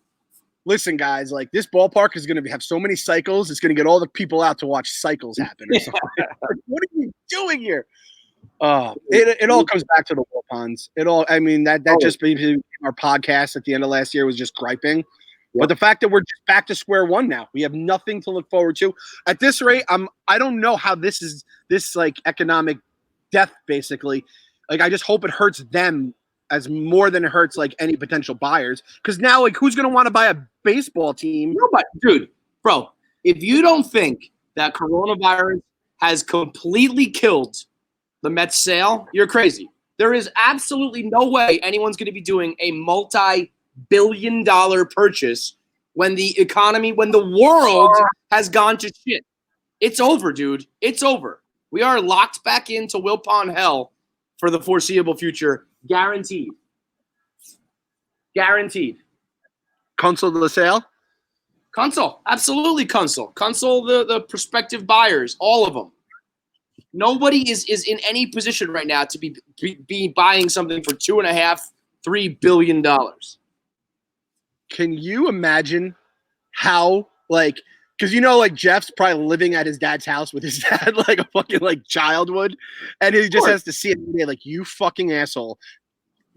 Listen, guys, like, this ballpark is going to have so many cycles. It's going to get all the people out to watch cycles happen or something. What are you doing here? It all comes back to the Wilpons. That just became our podcast at the end of last year was just griping. But the fact that we're just back to square one now, we have nothing to look forward to. At this rate, I don't know how this like economic death, basically. Like, I just hope it hurts them as more than it hurts like any potential buyers. Because now, like, who's gonna want to buy a baseball team? Nobody, dude, bro. If you don't think that coronavirus has completely killed the Mets sale, you're crazy. There is absolutely no way anyone's going to be doing a multi-billion-dollar purchase when the world has gone to shit. It's over, dude. It's over. We are locked back into Wilpon hell for the foreseeable future. Guaranteed. Guaranteed. Console the sale? Console. Absolutely console. Console the prospective buyers, all of them. Nobody is in any position right now to be buying something for $2.5-3 billion. Can you imagine how, like, because like Jeff's probably living at his dad's house with his dad like a fucking like child would, and he just has to see it every day, like, you fucking asshole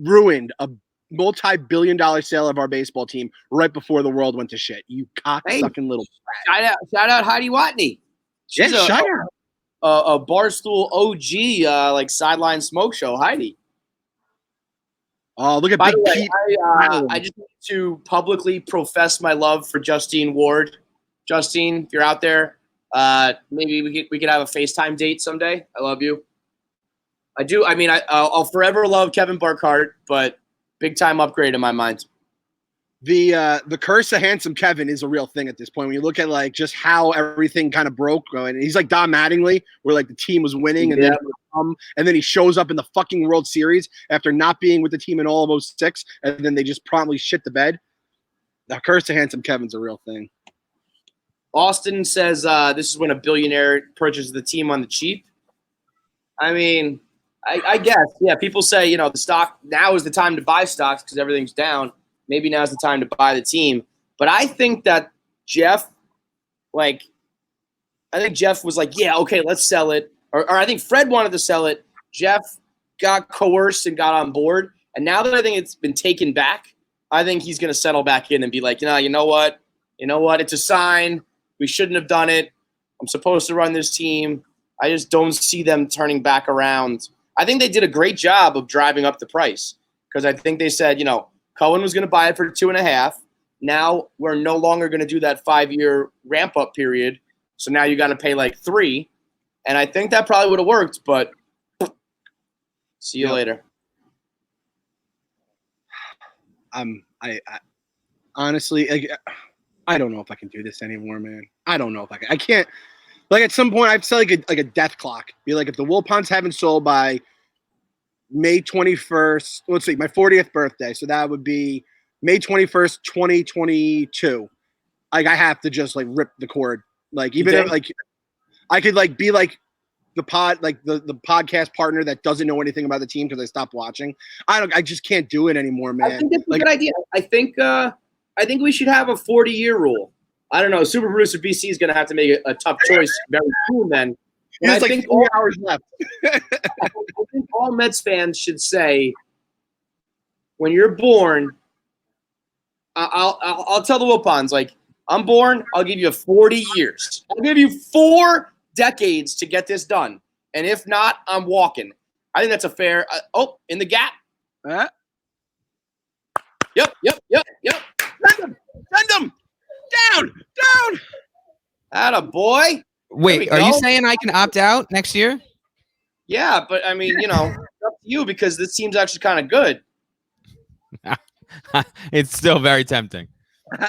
ruined a multi-billion-dollar sale of our baseball team right before the world went to shit. You cock-sucking little brat. Shout out Heidi Watney. She's shout out. A Barstool OG, like sideline smoke show, Heidi. Oh, look at By Big the way, Pete. I just need to publicly profess my love for Justine Ward. Justine, if you're out there, maybe we could have a FaceTime date someday. I love you. I do. I mean, I'll forever love Kevin Burkhardt, but big time upgrade in my mind. The curse of handsome Kevin is a real thing at this point. When you look at like just how everything kind of broke, and he's like Don Mattingly, where like the team was winning, and then he shows up in the fucking World Series after not being with the team in all of 06, and then they just promptly shit the bed. The curse of handsome Kevin's a real thing. Austin says this is when a billionaire purchases the team on the cheap. I mean, I guess, yeah. People say, the stock now is the time to buy stocks because everything's down. Maybe now's the time to buy the team. But I think that Jeff was like, yeah, okay, let's sell it. Or I think Fred wanted to sell it. Jeff got coerced and got on board. And now that I think it's been taken back, I think he's going to settle back in and be like, you know what? It's a sign. We shouldn't have done it. I'm supposed to run this team. I just don't see them turning back around. I think they did a great job of driving up the price because I think they said, Cohen was going to buy it for 2.5. Now we're no longer going to do that 5-year ramp up period. So now you got to pay like 3. And I think that probably would have worked, but see you later. I honestly, I don't know if I can do this anymore, man. I don't know if I can't. Like at some point, I've set like a death clock. Be like, if the Wilpons haven't sold by May 21st, let's see, my 40th birthday. So that would be May 21st, 2022. Like I have to just like rip the cord. Like even if like I could like be like the podcast partner that doesn't know anything about the team because I stopped watching. I just can't do it anymore, man. I think that's a good idea. I think we should have a 40-year rule. I don't know. Super producer BC is going to have to make a tough choice very soon then. There's like 4 hours left. I think all Mets fans should say, when you're born, I'll tell the Wilpons, like, I'm born, I'll give you 40 years. I'll give you 4 decades to get this done. And if not, I'm walking. I think that's a fair in the gap. Yep. Send them. Down. Atta boy. Wait, are you saying I can opt out next year? Yeah, but I mean, it's up to you because this team's actually kind of good. It's still very tempting.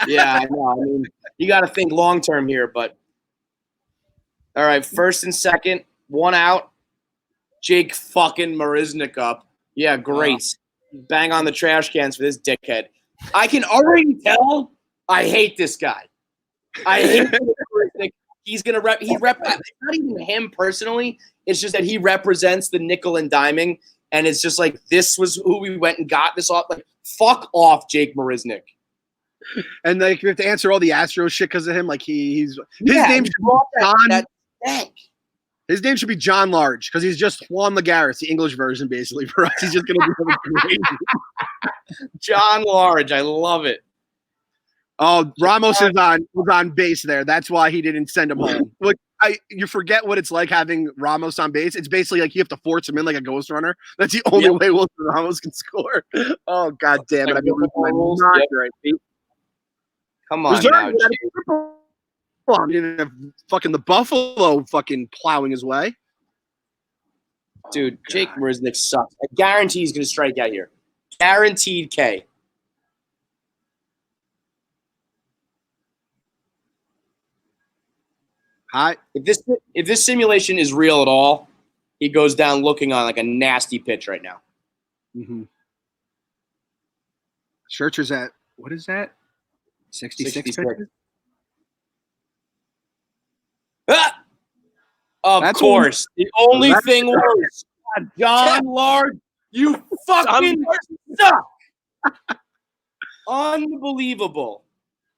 Yeah, I know. I mean, you got to think long term here, but all right, first and second, 1 out. Jake fucking Marisnik up. Yeah, great. Bang on the trash cans for this dickhead. I can already tell I hate this guy. I hate Marisnik. He's gonna it's not even him personally. It's just that he represents the nickel and diming, and it's just like this was who we went and got this off. Like, fuck off, Jake Marisnik. And like we have to answer all the Astros shit because of him. Like his name should be John. His name should be John Large because he's just Juan Lagares, the English version, basically for us. He's just gonna be crazy. John Large, I love it. Oh, Ramos was on base there. That's why he didn't send him home. Look, you forget what it's like having Ramos on base. It's basically like you have to force him in like a ghost runner. That's the only way Wilson Ramos can score. Oh, God damn it. Come on now, fucking the Buffalo fucking plowing his way. Dude, Jake Marisnik sucks. I guarantee he's going to strike out here. Guaranteed K. Hi. If this simulation is real at all, he goes down looking on like a nasty pitch right now. Mm-hmm. Schertzer's at, what is that? 66 pitches? Of course. The only thing worse. John Large, you fucking suck. Unbelievable.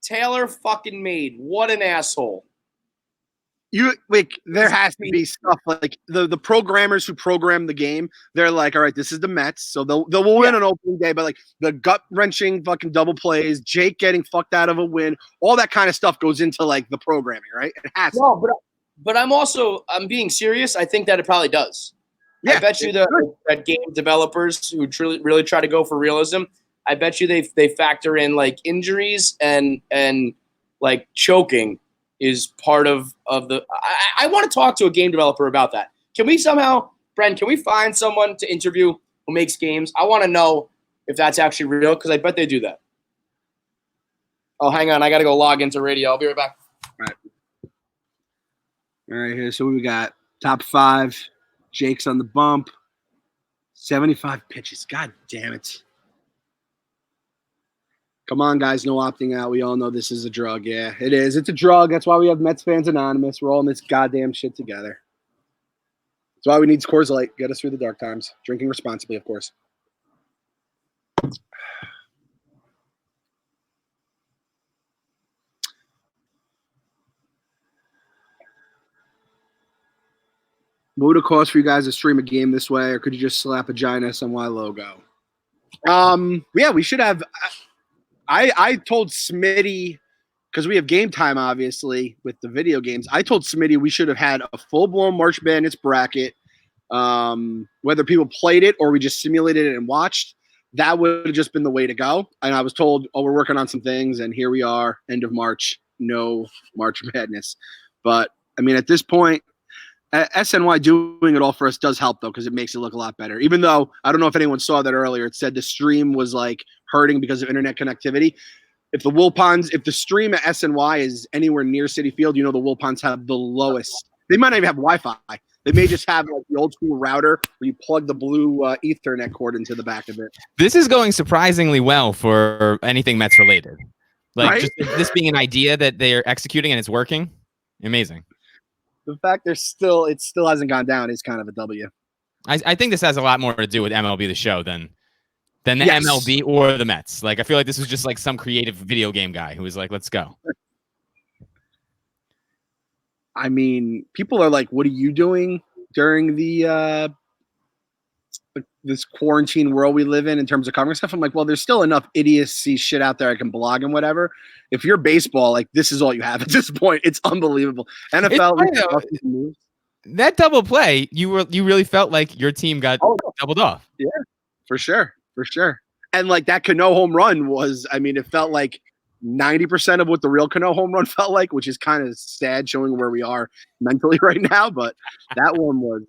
Taylor fucking Made. What an asshole. There has to be stuff like the programmers who program the game. They're like, all right, this is the Mets, so they'll win on opening day. But like the gut wrenching fucking double plays, Jake getting fucked out of a win, all that kind of stuff goes into like the programming, right? It has. No, but I'm being serious. I think that it probably does. I bet you that game developers who really try to go for realism, I bet you they factor in like injuries and like choking is part of the. I want to talk to a game developer about that. Can we somehow, Brent? Can we find someone to interview who makes games? I want to know if that's actually real because I bet they do that. Oh, hang on, I got to go log into radio. I'll be right back. All right, here. So we got top 5. Jake's on the bump. 75 pitches. God damn it. Come on, guys. No opting out. We all know this is a drug. Yeah, it is. It's a drug. That's why we have Mets Fans Anonymous. We're all in this goddamn shit together. That's why we need Coors Light. Get us through the dark times. Drinking responsibly, of course. What would it cost for you guys to stream a game this way, or could you just slap a giant SNY logo? Yeah, we should have. I told Smitty, because we have game time, obviously, with the video games. I told Smitty we should have had a full-blown March Madness bracket, whether people played it or we just simulated it and watched. That would have just been the way to go. And I was told, oh, we're working on some things, and here we are, end of March, no March Madness. But, I mean, at this point, SNY doing it all for us does help, though, because it makes it look a lot better. Even though, I don't know if anyone saw that earlier, it said the stream was, like, hurting because of internet connectivity. If the stream at SNY is anywhere near Citi Field, you know the Wilpons have the lowest. They might not even have Wi-Fi. They may just have like the old school router where you plug the blue Ethernet cord into the back of it. This is going surprisingly well for anything Mets related. Like right? Just this being an idea that they're executing and it's working. Amazing. The fact it still hasn't gone down is kind of a W. I think this has a lot more to do with MLB The Show than the MLB or the Mets. Like, I feel like this was just like some creative video game guy who was like, let's go. I mean, people are like, what are you doing during the this quarantine world we live in terms of covering stuff? I'm like, well, there's still enough idiocy shit out there I can blog and whatever. If you're baseball, like, this is all you have at this point. It's unbelievable. NFL. That double play, you really felt like your team got doubled off. Yeah, for sure. And like that Cano home run was, I mean, it felt like 90% of what the real Cano home run felt like, which is kind of sad showing where we are mentally right now. But that one was,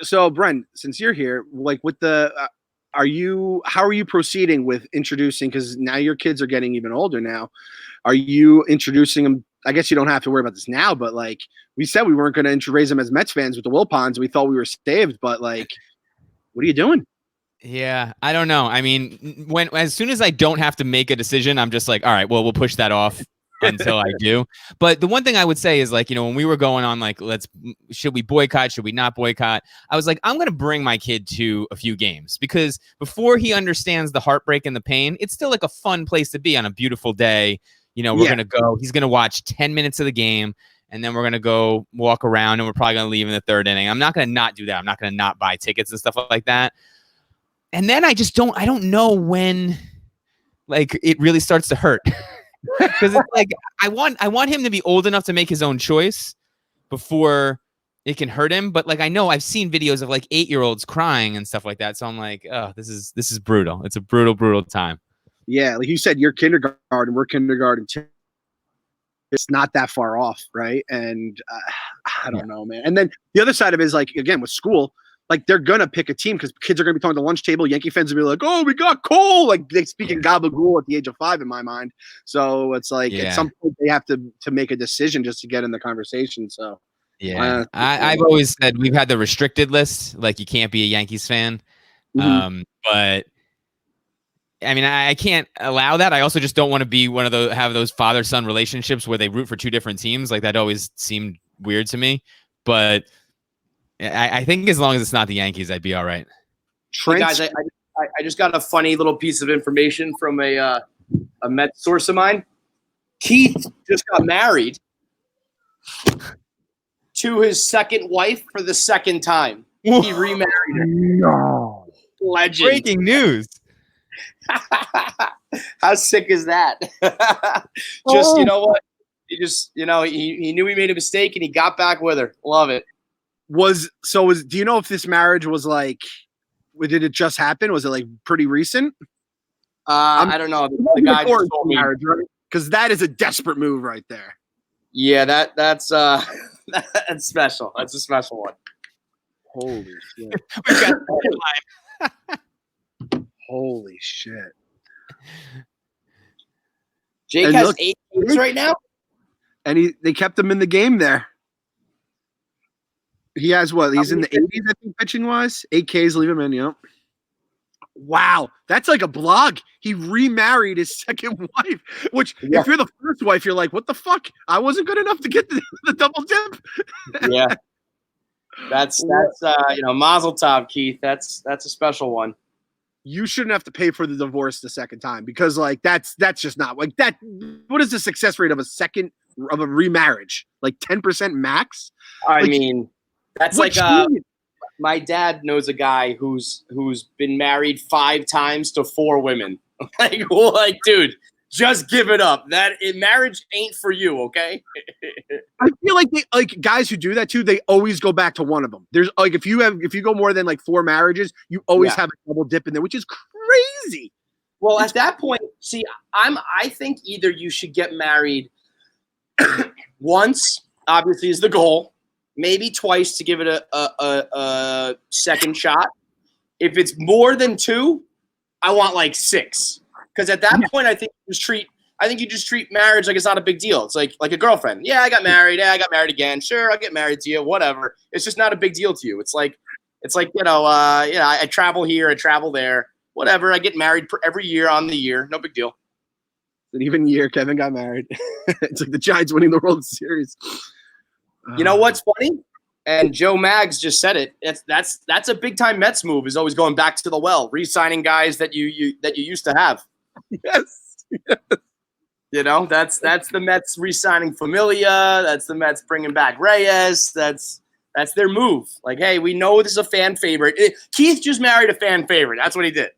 so Brent, since you're here, like with the, how are you proceeding with introducing, because now your kids are getting even older now. Are you introducing them? I guess you don't have to worry about this now, but like we said, we weren't going to raise them as Mets fans with the Wilpons. We thought we were saved, but like, what are you doing? Yeah, I don't know. I mean, as soon as I don't have to make a decision, I'm just like, all right, well, we'll push that off until I do. But the one thing I would say is like, when we were going on like, should we boycott? Should we not boycott? I was like, I'm going to bring my kid to a few games because before he understands the heartbreak and the pain, it's still like a fun place to be on a beautiful day. We're going to go, he's going to watch 10 minutes of the game and then we're going to go walk around and we're probably going to leave in the third inning. I'm not going to not do that. I'm not going to not buy tickets and stuff like that. And then I don't know when like it really starts to hurt because it's like, I want him to be old enough to make his own choice before it can hurt him. But like, I know I've seen videos of like 8-year-olds crying and stuff like that. So I'm like, oh, this is brutal. It's a brutal time. Yeah, like you said, you're kindergarten, we're kindergarten too. It's not that far off, right? And I don't know, man. And then the other side of it is like, again, with school, like they're going to pick a team because kids are going to be talking to the lunch table. Yankee fans will be like, oh, we got Cole. Like they speak in gabagool at the age of 5 in my mind. So it's like at some point they have to make a decision just to get in the conversation. So yeah, I've always said we've had the restricted list. Like you can't be a Yankees fan. Mm-hmm. But I mean, I can't allow that. I also just don't want to be one of those, have those father-son relationships where they root for two different teams. Like that always seemed weird to me. But I think as long as it's not the Yankees, I'd be all right. Hey guys, I just got a funny little piece of information from a Met source of mine. Keith just got married to his second wife for the second time. He remarried her. No. Legend. Breaking news. How sick is that? Just, you know what? He just, he knew he made a mistake and he got back with her. Love it. Do you know if this marriage was like, did it just happen? Was it like pretty recent? I don't know. The guy just told me. Because that is a desperate move right there. Yeah, that's that's special. That's a special one. Holy shit. Holy shit. Jake has 8 kids right now? And they kept him in the game there. He has what? He's in the 80s, I think, pitching wise. 8 Ks, leave him in, yep. Wow, that's like a blog. He remarried his second wife, which if you're the first wife, you're like, what the fuck? I wasn't good enough to get the double dip. Yeah. That's Mazel tov, Keith. That's a special one. You shouldn't have to pay for the divorce the second time because like that's just not like that. What is the success rate of a remarriage? Like 10% max? I mean, that's like my dad knows a guy who's been married 5 times to 4 women. like, dude, just give it up. Marriage ain't for you, okay? I feel like guys who do that too, they always go back to one of them. There's like if you go more than like 4 marriages, you always have a double dip in there, which is crazy. Well, at that point, see, I think either you should get married once, obviously, is the goal. Maybe twice to give it a second shot. If it's more than 2, I want like 6. Because at that point, I think you just treat marriage like it's not a big deal. It's like a girlfriend. Yeah, I got married. Yeah, I got married again. Sure, I'll get married to you. Whatever. It's just not a big deal to you. It's like I travel here, I travel there. Whatever. I get married every year on the year. No big deal. An even year, Kevin got married. It's like the Giants winning the World Series. You know what's funny? And Joe Maggs just said it. That's a big time Mets move. Is always going back to the well, re-signing guys that you used to have. Yes. That's the Mets re-signing Familia. That's the Mets bringing back Reyes. That's their move. Like, hey, we know this is a fan favorite. Keith just married a fan favorite. That's what he did.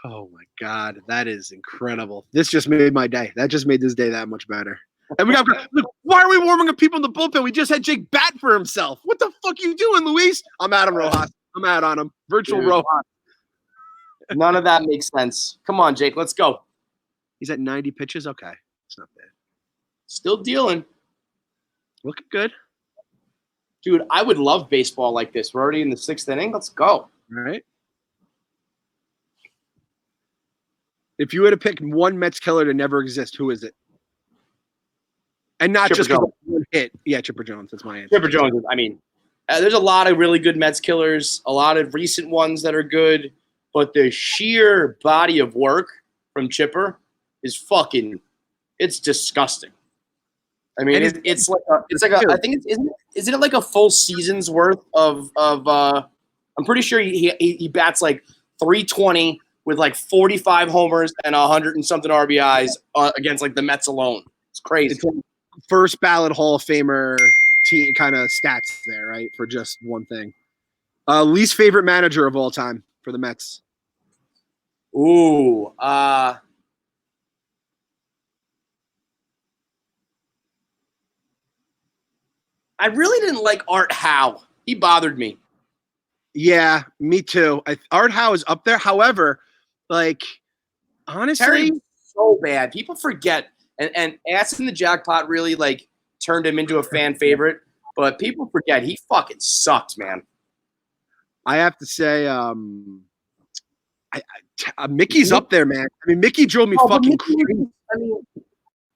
Oh my God, that is incredible. This just made my day. That just made this day that much better. And look, why are we warming up people in the bullpen? We just had Jake bat for himself. What the fuck you doing, Luis? I'm out on Rojas. I'm out on him. Virtual Rojas. None of that makes sense. Come on, Jake. Let's go. He's at 90 pitches. Okay. It's not bad. Still dealing. Looking good. Dude, I would love baseball like this. We're already in the 6th inning. Let's go. All right. If you had to pick one Mets killer to never exist, who is it? And not Chipper just one hit. Yeah, Chipper Jones. That's my answer. Chipper Jones. I mean, there's a lot of really good Mets killers, a lot of recent ones that are good, but the sheer body of work from Chipper is it's disgusting. I mean, it's like I think isn't it like a full season's worth of I'm pretty sure he bats like 320 with like 45 homers and 100 and something RBIs against like the Mets alone. It's crazy. It's like first ballot Hall of Famer team kind of stats there, right? For just one thing. Least favorite manager of all time for the Mets. Ooh, I really didn't like Art Howe. He bothered me. Yeah, me too. Art Howe is up there. However, like, honestly, Terry's so bad. People forget. And Ass in the Jackpot really, like, turned him into a fan favorite. But people forget he fucking sucked, man. I have to say, Mickey's up there, man. I mean, Mickey drove me fucking crazy.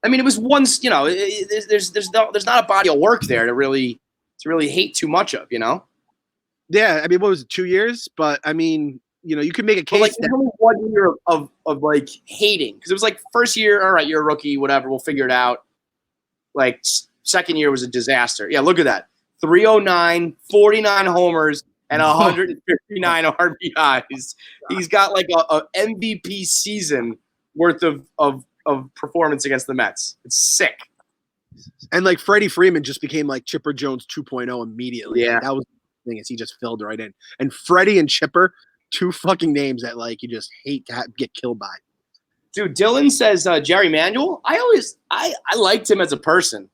I mean, it was once, there's not a body of work there to really hate too much of, Yeah, I mean, what was it, 2 years? But I mean, you can make a case. But like, there's only 1 year of like hating, because it was like first year, all right, you're a rookie, whatever, we'll figure it out. Like second year was a disaster. Yeah, look at that, 309, 49 homers, and 159 RBIs. He's got like a MVP season worth of performance against the Mets. It's sick. And like Freddie Freeman just became like Chipper Jones 2.0 immediately. Yeah, that was the thing, is he just filled right in. And Freddie and Chipper, two fucking names that like you just hate to get killed by. Dude, Dylan says Jerry Manuel. I liked him as a person.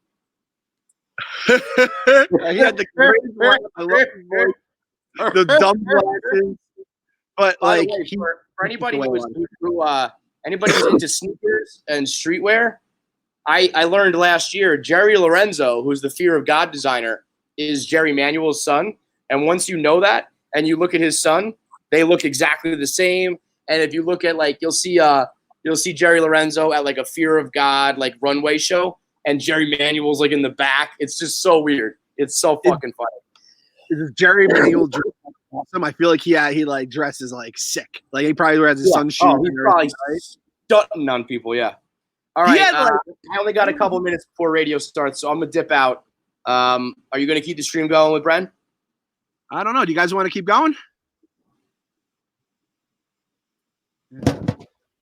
He had the great voice. I love his voice. The dumb glasses. But By like the way, for anybody anybody who's into sneakers and streetwear, I learned last year Jerry Lorenzo, who's the Fear of God designer, is Jerry Manuel's son. And once you know that and you look at his son, they look exactly the same. And if you look at like you'll see Jerry Lorenzo at like a Fear of God like runway show, and Jerry Manuel's like in the back. It's just so weird. It's so fucking funny. Is Jerry Manuel dress awesome? I feel like he like dresses like sick. Like he probably wears his son's shoes. He's probably stunting on people. Yeah. All right. I only got a couple minutes before radio starts, so I'm gonna dip out. Are you gonna keep the stream going with Bren? I don't know. Do you guys want to keep going?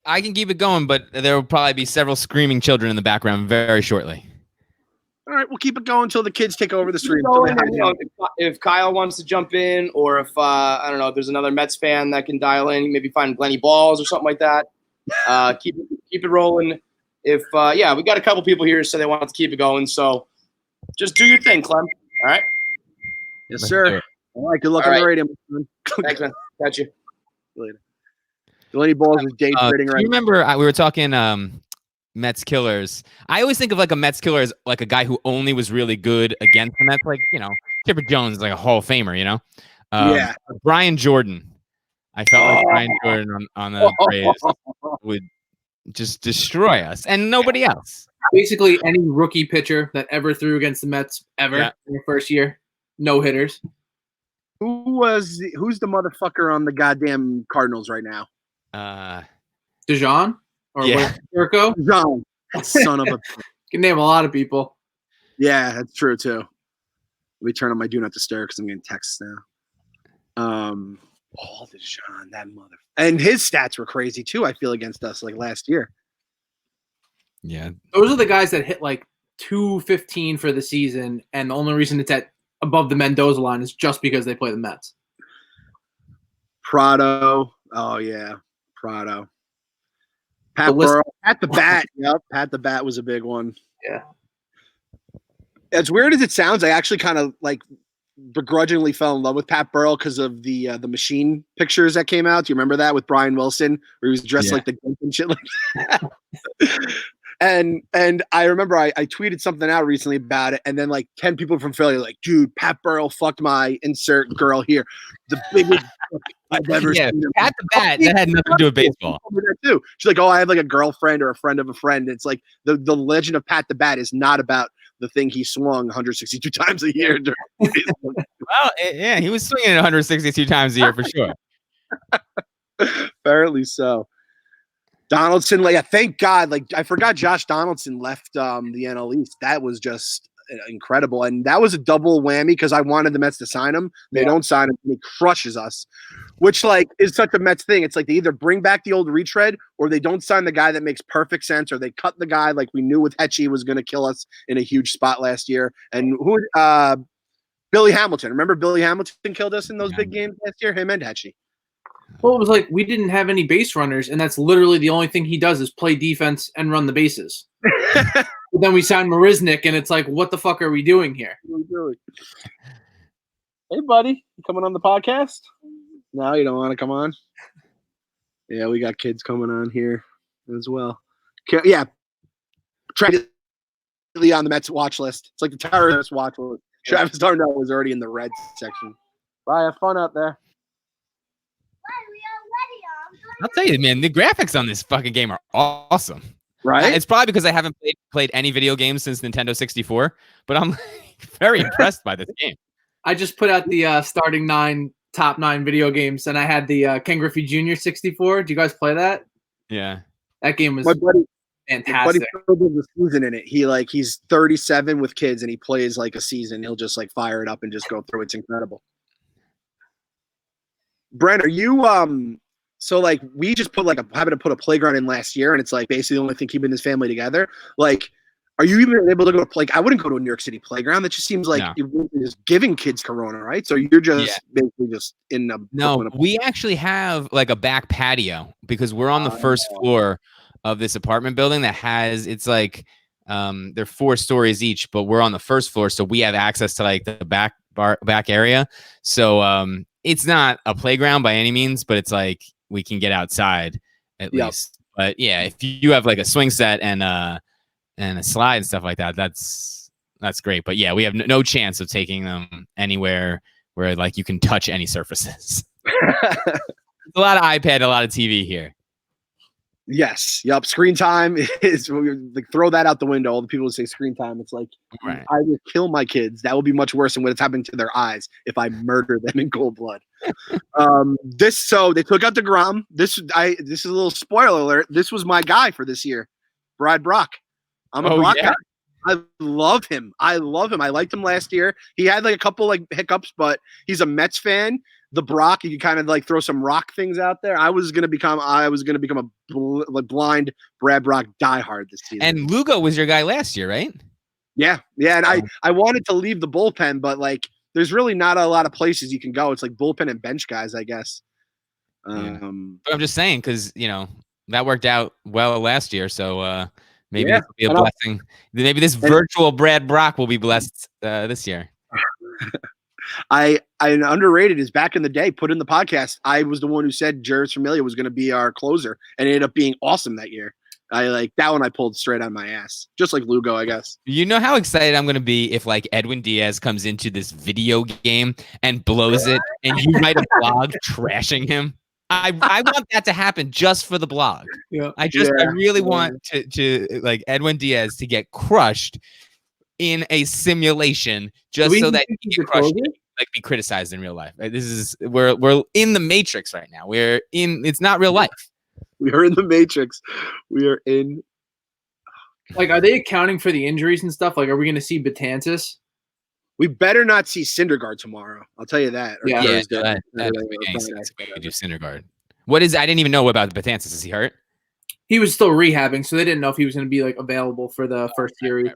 I can keep it going, but there will probably be several screaming children in the background very shortly. All right, we'll keep it going until the kids take over the stream. If Kyle wants to jump in, or if I don't know, if there's another Mets fan that can dial in, maybe find Glenny Balls or something like that. Keep it rolling. If we got a couple people here, so they want to keep it going. So just do your thing, Clem. All right. Yes, sir. All right. Good luck on the radio. Thanks, man. Got you later. Glenny Balls is day trading right. You remember we were talking Mets killers. I always think of like a Mets killer as like a guy who only was really good against the Mets. Like, Chipper Jones is like a Hall of Famer, Yeah. Brian Jordan. I felt like Brian Jordan on the Braves would just destroy us and nobody else. Basically, any rookie pitcher that ever threw against the Mets in their first year, no hitters. Who's the motherfucker on the goddamn Cardinals right now? DeJean or Turco? DeJean. Son of a. Can name a lot of people. Yeah, that's true too. Let me turn on my do not disturb because I'm getting texts now. DeJean, that mother. And his stats were crazy too. I feel against us like last year. Yeah, those are the guys that hit like 215 for the season, and the only reason it's at above the Mendoza line is just because they play the Mets. Prado. Oh yeah, Prado. Pat Burrell. Pat the Bat. Yep, Pat the Bat was a big one. Yeah. As weird as it sounds, I actually kind of like begrudgingly fell in love with Pat Burrell because of the machine pictures that came out. Do you remember that with Brian Wilson, where he was dressed like the Gimp and shit like that? And I remember I tweeted something out recently about it, and then like 10 people from Philly were like, dude, Pat Burrell fucked my insert girl here. The biggest I've ever seen. Pat the Bat, that had nothing to do with baseball. Too. She's like, oh, I have like a girlfriend or a friend of a friend. It's like the legend of Pat the Bat is not about the thing he swung 162 times a year. Well, yeah, he was swinging it 162 times a year for sure. Apparently so. Donaldson, thank God. Like, I forgot Josh Donaldson left the NL East. That was just incredible. And that was a double whammy because I wanted the Mets to sign him. They don't sign him. He crushes us, which is such a Mets thing. It's like they either bring back the old retread or they don't sign the guy that makes perfect sense, or they cut the guy like we knew with Hetchy was going to kill us in a huge spot last year. And Billy Hamilton. Remember Billy Hamilton killed us in those big games last year? Him and Hetchy. Well, it was like we didn't have any base runners, and that's literally the only thing he does is play defense and run the bases. But then we signed Marisnik, and it's like, what the fuck are we doing here? Hey, buddy, you coming on the podcast? No, you don't want to come on? Yeah, we got kids coming on here as well. Yeah, trying to on the Mets watch list. It's like the terrorist watch list. Travis Darnell was already in the red section. Bye, have fun out there. I'll tell you, man, the graphics on this fucking game are awesome. Right? It's probably because I haven't played any video games since Nintendo 64, but I'm very impressed by this game. I just put out the starting top 9 video games, and I had the Ken Griffey Jr. 64. Do you guys play that? Yeah. That game was fantastic. My buddy the season in it. He's 37 with kids, and he plays like a season. He'll just fire it up and just go through. It's incredible. Brent, are you so we just put happened to put a playground in last year, and it's basically the only thing keeping his family together. Are you even able to go to I wouldn't go to a New York City playground. That just seems like you're just giving kids corona, right? So you're just basically just in a we actually have a back patio because we're on the first floor of this apartment building that has, it's like they're 4 stories each, but we're on the first floor, so we have access to like the back area. So it's not a playground by any means, but it's like we can get outside at least. But yeah, if you have like a swing set and a slide and stuff like that, that's great. But yeah, we have no chance of taking them anywhere where like you can touch any surfaces. A lot of iPad, a lot of TV here. Yes. Yep. Screen time is like, throw that out the window. All the people who say screen time, it's like, right. I will kill my kids. That will be much worse than what's happening to their eyes if I murder them in cold blood. So they took out DeGrom. This is a little spoiler alert. This was my guy for this year, Brad Brock. I'm a Brock guy. I love him. I liked him last year. He had like a couple like hiccups, but he's a Mets fan. The Brock, you can kind of like throw some rock things out there. I was gonna become a blind Brad Brock diehard this season. And Lugo was your guy last year, right? Yeah. And I wanted to leave the bullpen, but like there's really not a lot of places you can go. It's like bullpen and bench guys, I guess. But I'm just saying because that worked out well last year, so maybe this will be a blessing. Maybe this virtual Brad Brock will be blessed this year. I underrated is back in the day, put in the podcast. I was the one who said Jervis Familia was going to be our closer, and it ended up being awesome that year. I like that one. I pulled straight on my ass, just like Lugo, I guess. You know how excited I'm going to be if like Edwin Diaz comes into this video game and blows it, and you write a blog trashing him. I want that to happen just for the blog. Yeah. I really want to like Edwin Diaz to get crushed in a simulation just so that he can crush it, like be criticized in real life. This is we're in the Matrix right now. It's not real life. We are in the Matrix. We are in. Like, are they accounting for the injuries and stuff? Like, are we going to see Betances? We better not see Syndergaard tomorrow. I'll tell you that. Yeah, we do Syndergaard. What is? I didn't even know about the Betances. Is he hurt? He was still rehabbing, so they didn't know if he was going to be like available for the first series.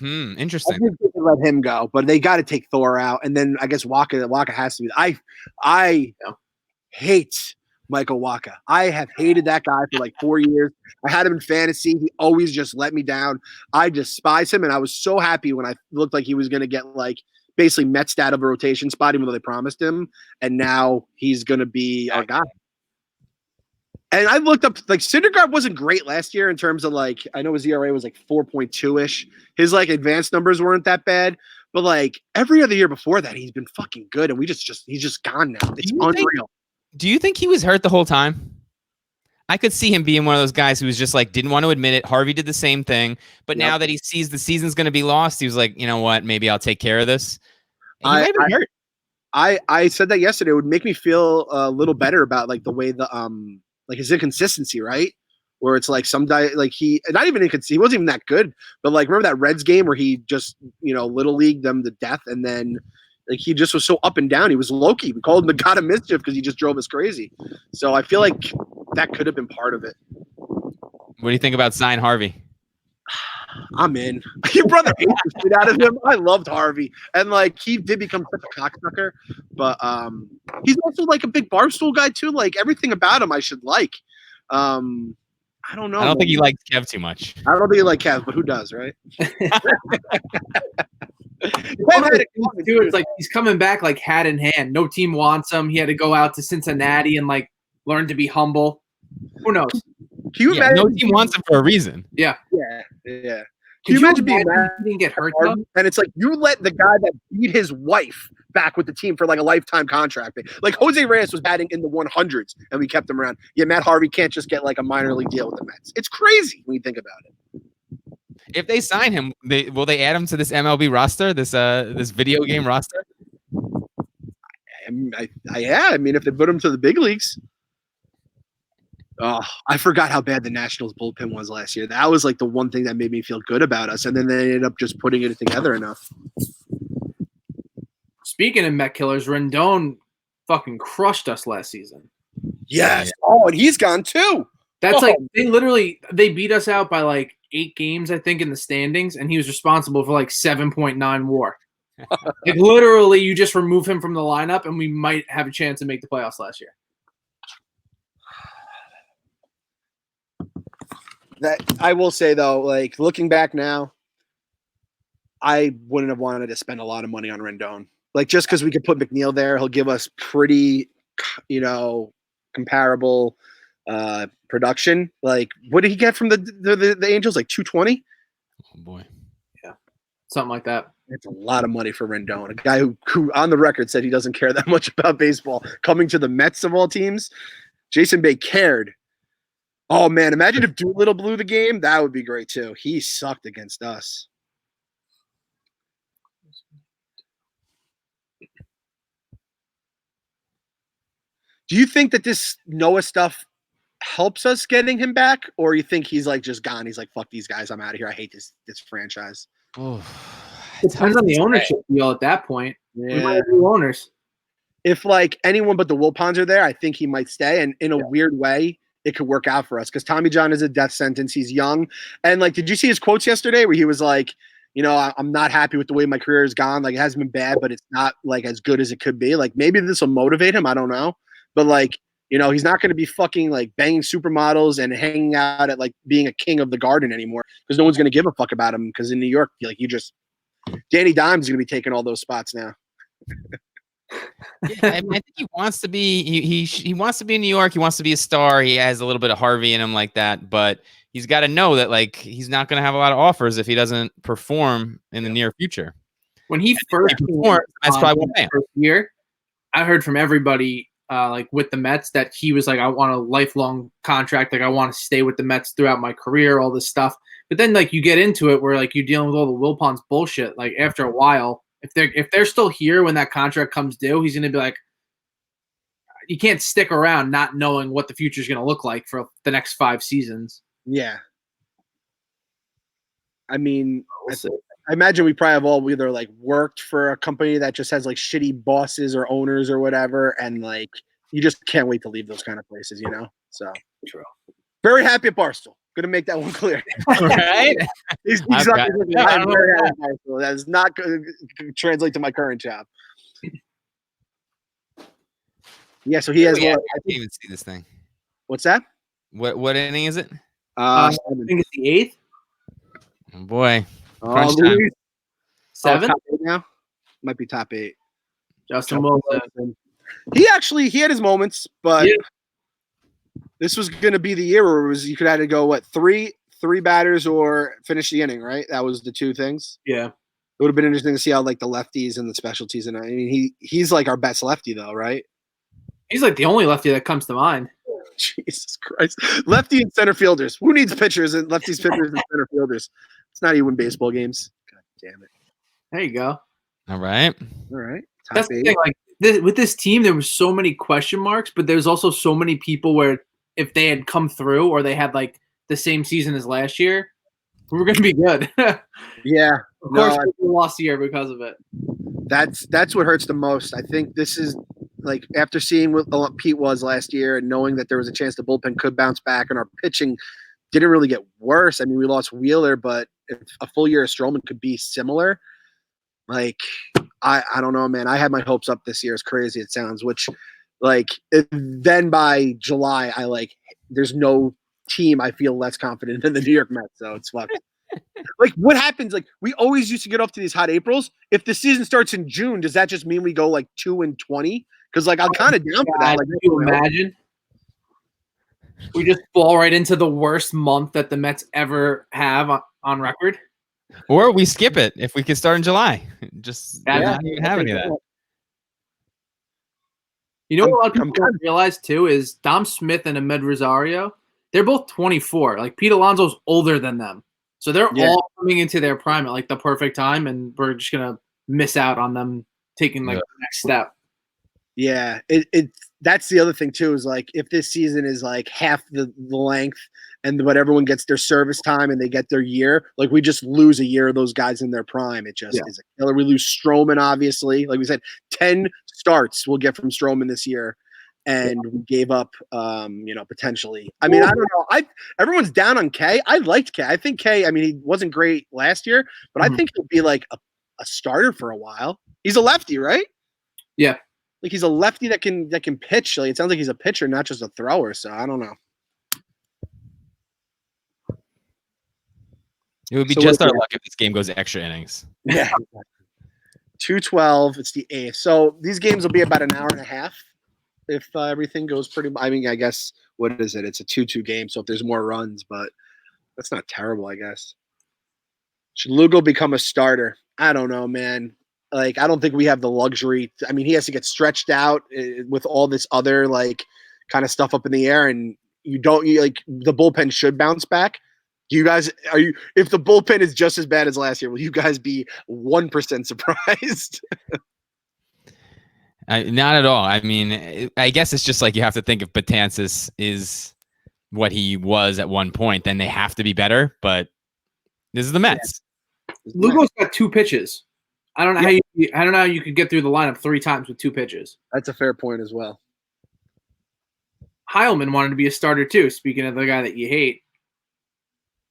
Interesting. I think they can let him go, but they got to take Thor out, and then I guess Waka has to be. I hate Michael Waka. I have hated that guy for like 4 years. I had him in fantasy. He always just let me down. I despise him, and I was so happy when I looked like he was going to get like basically Mets out of a rotation spot, even though they promised him, and now he's going to be our guy. And I looked up, like, Syndergaard wasn't great last year in terms of, like, I know his ERA was, like, 4.2-ish. His, like, advanced numbers weren't that bad. But, like, every other year before that, he's been fucking good. And he's just gone now. It's unreal. Do you think he was hurt the whole time? I could see him being one of those guys who was just, like, didn't want to admit it. Harvey did the same thing. But now that he sees the season's going to be lost, he was like, you know what? Maybe I'll take care of this. He might have been hurt. I said that yesterday. It would make me feel a little better about, like, the way the like his inconsistency, right? Where it's like some guy, like he wasn't even that good, but like remember that Reds game where he just little leagued them to death, and then like he just was so up and down. He was Loki. We called him the God of Mischief because he just drove us crazy. So I feel like that could have been part of it. What do you think about sign Harvey? I'm in. Your brother hates the shit out of him. I loved Harvey, and like he did become such a cocksucker, but he's also like a big barstool guy too. Like everything about him, I should like. I don't know. I don't think he likes Kev too much. I don't think he likes Kev, but who does, right? It's like he's coming back like hat in hand. No team wants him. He had to go out to Cincinnati and like learn to be humble. Who knows? Can you imagine? No team wants him for a reason. Yeah. Can you imagine being mad he didn't get hurt though? And it's like you let the guy that beat his wife back with the team for like a lifetime contract. Like Jose Reyes was batting in the 100s and we kept him around. Yeah, Matt Harvey can't just get like a minor league deal with the Mets. It's crazy when you think about it. If they sign him, will they add him to this MLB roster, this video game roster? I mean, if they put him to the big leagues. Oh, I forgot how bad the Nationals bullpen was last year. That was like the one thing that made me feel good about us. And then they ended up just putting it together enough. Speaking of Met killers, Rendon fucking crushed us last season. Yes. Oh, and he's gone too. That's like they beat us out by like 8 games, I think, in the standings, and he was responsible for like 7.9 WAR. Like literally, you just remove him from the lineup, and we might have a chance to make the playoffs last year. That I will say though, like looking back now, I wouldn't have wanted to spend a lot of money on Rendon. Like just because we could put McNeil there, he'll give us pretty, comparable production. Like what did he get from the Angels? Like 220? Oh boy. Something like that. It's a lot of money for Rendon, a guy who on the record said he doesn't care that much about baseball. Coming to the Mets of all teams, Jason Bay cared. Oh man, imagine if Doolittle blew the game. That would be great too. He sucked against us. Do you think that this Noah stuff helps us getting him back, or you think he's like just gone? He's like, fuck these guys, I'm out of here. I hate this franchise. Oh, Depends on the ownership deal at that point. Yeah. We might have new owners. If like anyone but the Wilpons are there, I think he might stay. And in a weird way, it could work out for us because Tommy John is a death sentence. He's young. And like, did you see his quotes yesterday where he was like, I'm not happy with the way my career has gone. Like it hasn't been bad, but it's not like as good as it could be. Like maybe this will motivate him. I don't know. But like, he's not going to be fucking like banging supermodels and hanging out at like being a king of the garden anymore because no one's going to give a fuck about him. Because in New York, like Danny Dimes is going to be taking all those spots now. I think he wants to be. He wants to be in New York. He wants to be a star. He has a little bit of Harvey in him like that, but he's got to know that like he's not going to have a lot of offers if he doesn't perform in the near future. When he first performed, that's probably what first year, I heard from everybody like with the Mets that he was like, I want a lifelong contract. Like I want to stay with the Mets throughout my career. All this stuff. But then like you get into it where like you're dealing with all the Wilpons bullshit. Like after a while, if they're still here when that contract comes due, he's gonna be like, you can't stick around not knowing what the future is gonna look like for the next 5 seasons. Yeah. I mean, I imagine we probably have all either like worked for a company that just has like shitty bosses or owners or whatever, and like you just can't wait to leave those kind of places, So True. Very happy at Barstool. Gonna make that one clear. Right? He's I'm very happy at Barstool. That is not going to translate to my current job. Yeah, so he has. I can't even see this thing. What's that? What inning is it? I think it's the 8th. Oh boy. Oh, 7th top 8 now. Might be top 8. Justin Wilson. He had his moments, but this was going to be the year where you could either go three batters or finish the inning, right? That was the two things. Yeah, it would have been interesting to see how like the lefties and the specialties. And I mean, he's like our best lefty though, right? He's like the only lefty that comes to mind. Jesus Christ, lefty and center fielders. Who needs pitchers and lefties, pitchers and center fielders? It's not even baseball games. God damn it. There you go. All right. That's the thing. Like with this team, there was so many question marks, but there's also so many people where if they had come through or they had like the same season as last year, we were going to be good. Yeah. Of course, we lost the year because of it. That's what hurts the most. I think this is like after seeing what Pete was last year and knowing that there was a chance the bullpen could bounce back and our pitching didn't really get worse. I mean, we lost Wheeler, but if a full year of Stroman could be similar, like I don't know, man. I had my hopes up this year, as crazy it sounds, which like then by July, there's no team I feel less confident in the New York Mets. So it's fucked. Like what happens? Like we always used to get off to these hot Aprils. If the season starts in June, does that just mean we go like 2-20? Because like I'm kind of down for that. Like, can you imagine? We just fall right into the worst month that the Mets ever have on record. Or we skip it if we could start in July. Just not even have any of that. You know what a lot of people don't realize too is Dom Smith and Ahmed Rosario, they're both 24. Like Pete Alonso's older than them. So they're all coming into their prime at like the perfect time, and we're just gonna miss out on them taking like the next step. Yeah, that's the other thing too, is like if this season is like half the length but everyone gets their service time and they get their year, like we just lose a year of those guys in their prime. It just is a killer. We lose Stroman, obviously. Like we said, 10 starts we'll get from Stroman this year. And we gave up, potentially. I mean, I don't know. Everyone's down on K. I liked K. I think K, I mean, he wasn't great last year, but I think he'll be like a starter for a while. He's a lefty, right? Yeah. Like he's a lefty that can pitch. Like it sounds like he's a pitcher, not just a thrower. So I don't know. It would be So just what our is luck if this game goes extra innings. Yeah. 2:12. It's the 8th. So these games will be about an hour and a half if everything goes pretty. I mean, I guess what is it? It's a 2-2 game. So if there's more runs, but that's not terrible, I guess. Should Lugo become a starter? I don't know, man. Like, I don't think we have the luxury. I mean, he has to get stretched out with all this other like kind of stuff up in the air, and like the bullpen should bounce back. Do you guys if the bullpen is just as bad as last year, will you guys be 1% surprised? Not at all. I mean, I guess it's just like you have to think if Betances is what he was at one point, then they have to be better. But this is the Mets. Lugo's got 2 pitches. I don't know how you could get through the lineup 3 times with 2 pitches. That's a fair point as well. Heilman wanted to be a starter too. Speaking of the guy that you hate.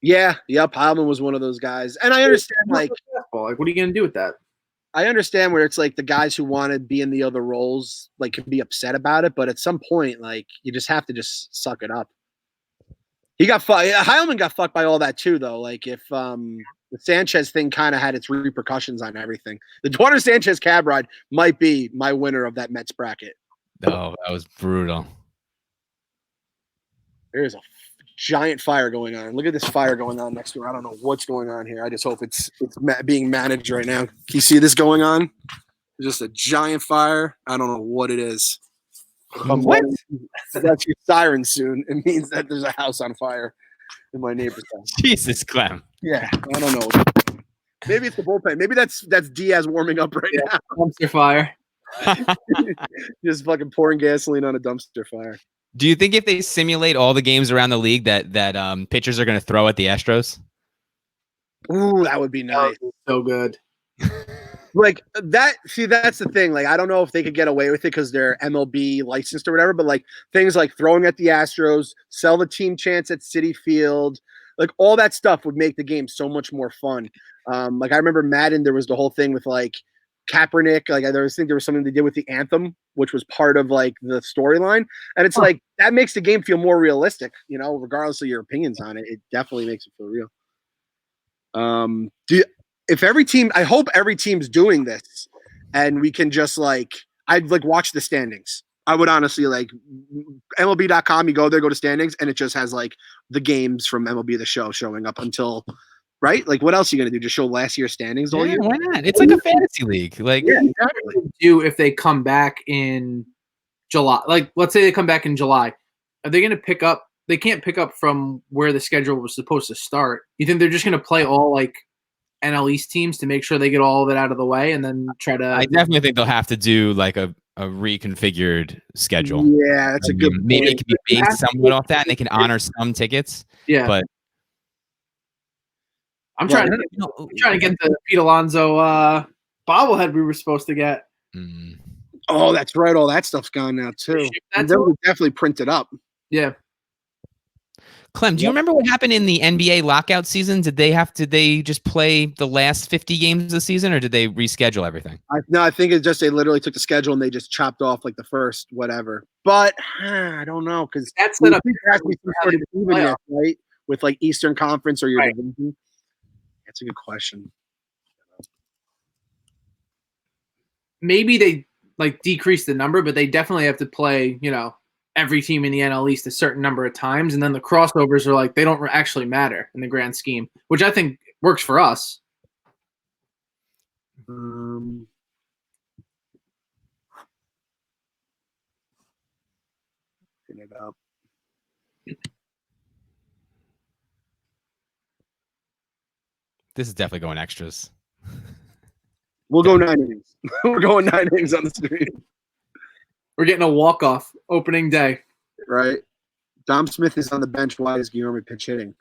Yeah, yep. Heilman was one of those guys, and I understand like what are you gonna do with that? I understand where it's like the guys who want to be in the other roles like can be upset about it, but at some point, like you just have to just suck it up. Heilman got fucked by all that too, though. Like if the Sanchez thing kind of had its repercussions on everything. The Eduardo Sanchez cab ride might be my winner of that Mets bracket. Oh, that was brutal. There's a giant fire going on. Look at this fire going on next door. I don't know what's going on here. I just hope it's being managed right now. Can you see this going on? It's just a giant fire. I don't know what it is. What? That's your siren soon. It means that there's a house on fire in my neighbor's house. Jesus, Clem. Yeah, I don't know. Maybe it's the bullpen. Maybe that's Diaz warming up right now. Dumpster fire. Just fucking pouring gasoline on a dumpster fire. Do you think if they simulate all the games around the league that pitchers are going to throw at the Astros? Ooh, that would be nice. So good. Like that. See, that's the thing. Like, I don't know if they could get away with it because they're MLB licensed or whatever. But like things like throwing at the Astros, sell the team chance at Citi Field, like all that stuff would make the game so much more fun. Like I remember Madden, there was the whole thing with like Kaepernick. Like I think there was something they did with the anthem, which was part of like the storyline. And it's like that makes the game feel more realistic. You know, regardless of your opinions on it, it definitely makes it feel real. I hope every team's doing this and we can just like, I'd like watch the standings. I would honestly like MLB.com, you go there, go to standings, and it just has like the games from MLB The Show showing up until, right? Like what else are you going to do? Just show last year's standings all year? Why not? It's like a fantasy league. Like, yeah, exactly. Do if they come back in July, like let's say they come back in July, are they going to pick up? They can't pick up from where the schedule was supposed to start. You think they're just going to play all like NL East teams to make sure they get all of it out of the way and then try to? I definitely think they'll have to do like a reconfigured schedule. Yeah, that's a good point. Maybe it can be based somewhat off that, and they can honor some tickets. Yeah, but I'm trying to get the Pete Alonso bobblehead we were supposed to get. Oh, that's right. All that stuff's gone now too. They'll definitely print it up. Yeah. Clem, do you remember what happened in the NBA lockout season? Did they just play the last 50 games of the season, or did they reschedule everything? I think it's just they literally took the schedule and they just chopped off like the first whatever. But I don't know because that's set up evenness, right? With like Eastern Conference or your division. That's a good question. Maybe they like decrease the number, but they definitely have to play, every team in the NL East a certain number of times, and then the crossovers are like they don't actually matter in the grand scheme, which I think works for us. It up. This is definitely going extras. We'll go 9 innings. We're going 9 innings on the screen. We're getting a walk-off opening day. Right. Dom Smith is on the bench. Why is Guillermo pitch hitting?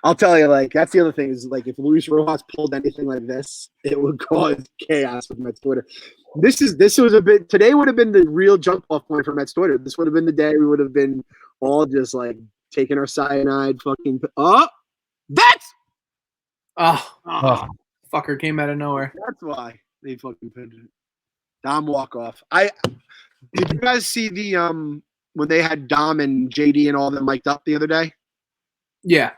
I'll tell you, like, that's the other thing is, like, if Luis Rojas pulled anything like this, it would cause chaos with Mets Twitter. Today would have been the real jump-off point for Mets Twitter. This would have been the day we would have been all just, like, taking our cyanide fucking – fucker came out of nowhere. That's why they fucking pitched it. Dom walk-off. Did you guys see the when they had Dom and JD and all them mic'd up the other day? Yeah.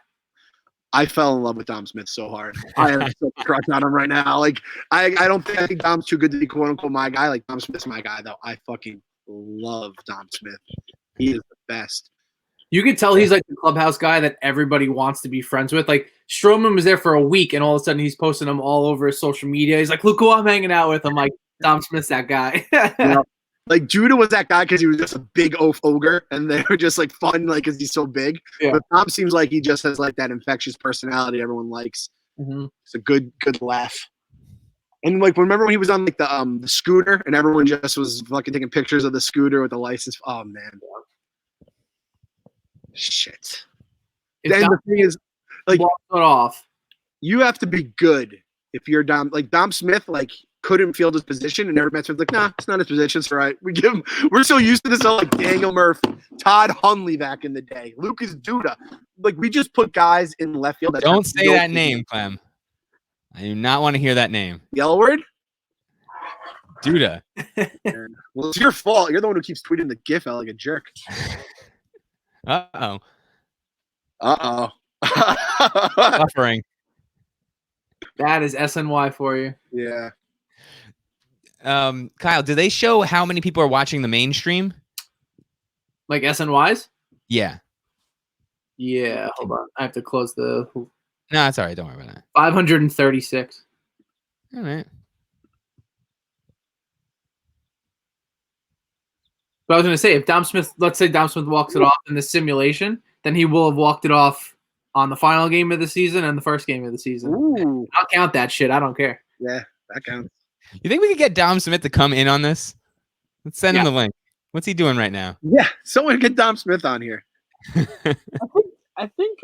I fell in love with Dom Smith so hard. I have such a crush on him right now. Like, I think Dom's too good to be quote unquote my guy. Like, Dom Smith's my guy though. I fucking love Dom Smith. He is the best. You could tell he's like the clubhouse guy that everybody wants to be friends with. Like Stroman was there for a week, and all of a sudden he's posting them all over his social media. He's like, "Look who I'm hanging out with." I'm like, Dom Smith's that guy. Like Judah was that guy because he was just a big oaf ogre, and they were just like fun, like because he's so big. Yeah. But Tom seems like he just has like that infectious personality everyone likes. Mm-hmm. It's a good laugh. And like remember when he was on like the scooter, and everyone just was fucking taking pictures of the scooter with the license. Oh man, shit. If And the thing is, like, walks it off. You have to be good if you're Dom. Like Dom Smith, like. Couldn't field his position, and every Mets was like, "Nah, it's not his position. It's all right. We give him." We're so used to this, all like Daniel Murphy, Todd Hundley back in the day, Lucas Duda. Like we just put guys in left field. Don't say that name, Clem. I do not want to hear that name. Yellow word, Duda. Well, it's your fault. You're the one who keeps tweeting the GIF out like a jerk. Uh-oh. Buffering. That is SNY for you. Yeah. Kyle, do they show how many people are watching the mainstream? Like SNYs? Yeah. Yeah, hold on. I have to close the... No, it's all right. Don't worry about that. 536. All right. But I was going to say, if Dom Smith, let's say Dom Smith walks it off in the simulation, then he will have walked it off on the final game of the season and the first game of the season. Ooh. I'll count that shit. I don't care. Yeah, that counts. You think we could get Dom Smith to come in on this? Let's send him the link. What's he doing right now? Yeah, someone get Dom Smith on here. I think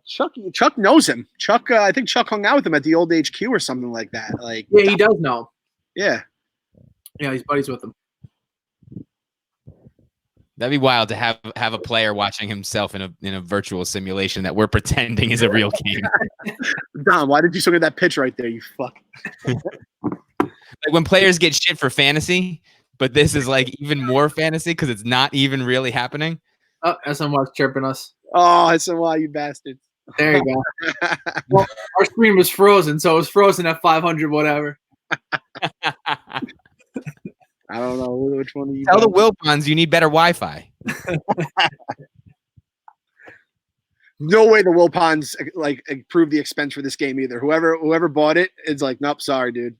Chuck knows him. Chuck, I think Chuck hung out with him at the old HQ or something like that. Like, Yeah, he does know. yeah. Yeah, he's buddies with him. That'd be wild to have a player watching himself in a virtual simulation that we're pretending is a real game. Dom, why did you swing at that pitch right there? You fuck. Like when players get shit for fantasy, but this is like even more fantasy because it's not even really happening. Oh, SNY's chirping us. Oh, I said, why you bastards. There you go. Well, our screen was frozen, so it was frozen at 500 whatever. I don't know which one of you. Tell the Wilpons you need better Wi-Fi. No way the Wilpons like approve the expense for this game either. Whoever bought it is like, nope, sorry, dude.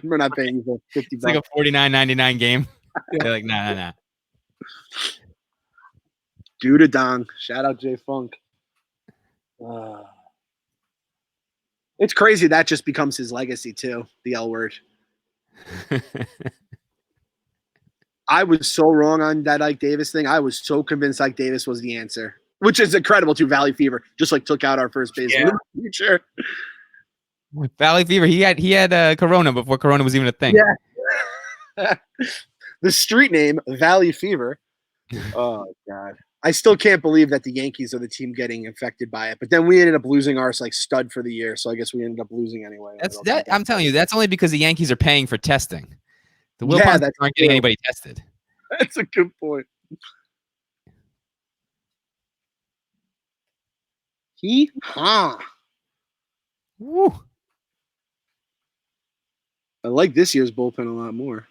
We're not paying you for $50. It's like a $49.99 game. They're like, nah. Due to Dong. Shout out Jay Funk. It's crazy that just becomes his legacy too. The L word. I was so wrong on that Ike Davis thing. I was so convinced Ike Davis was the answer, which is incredible too. Valley Fever just like took out our first baseman. Yeah. Sure. Valley Fever. He had Corona before Corona was even a thing. Yeah. The street name Valley Fever. Oh God. I still can't believe that the Yankees are the team getting infected by it. But then we ended up losing our like stud for the year, so I guess we ended up losing anyway. I'm telling you, that's only because the Yankees are paying for testing. The Wilpons aren't getting anybody tested. That's a good point. Woo. I like this year's bullpen a lot more.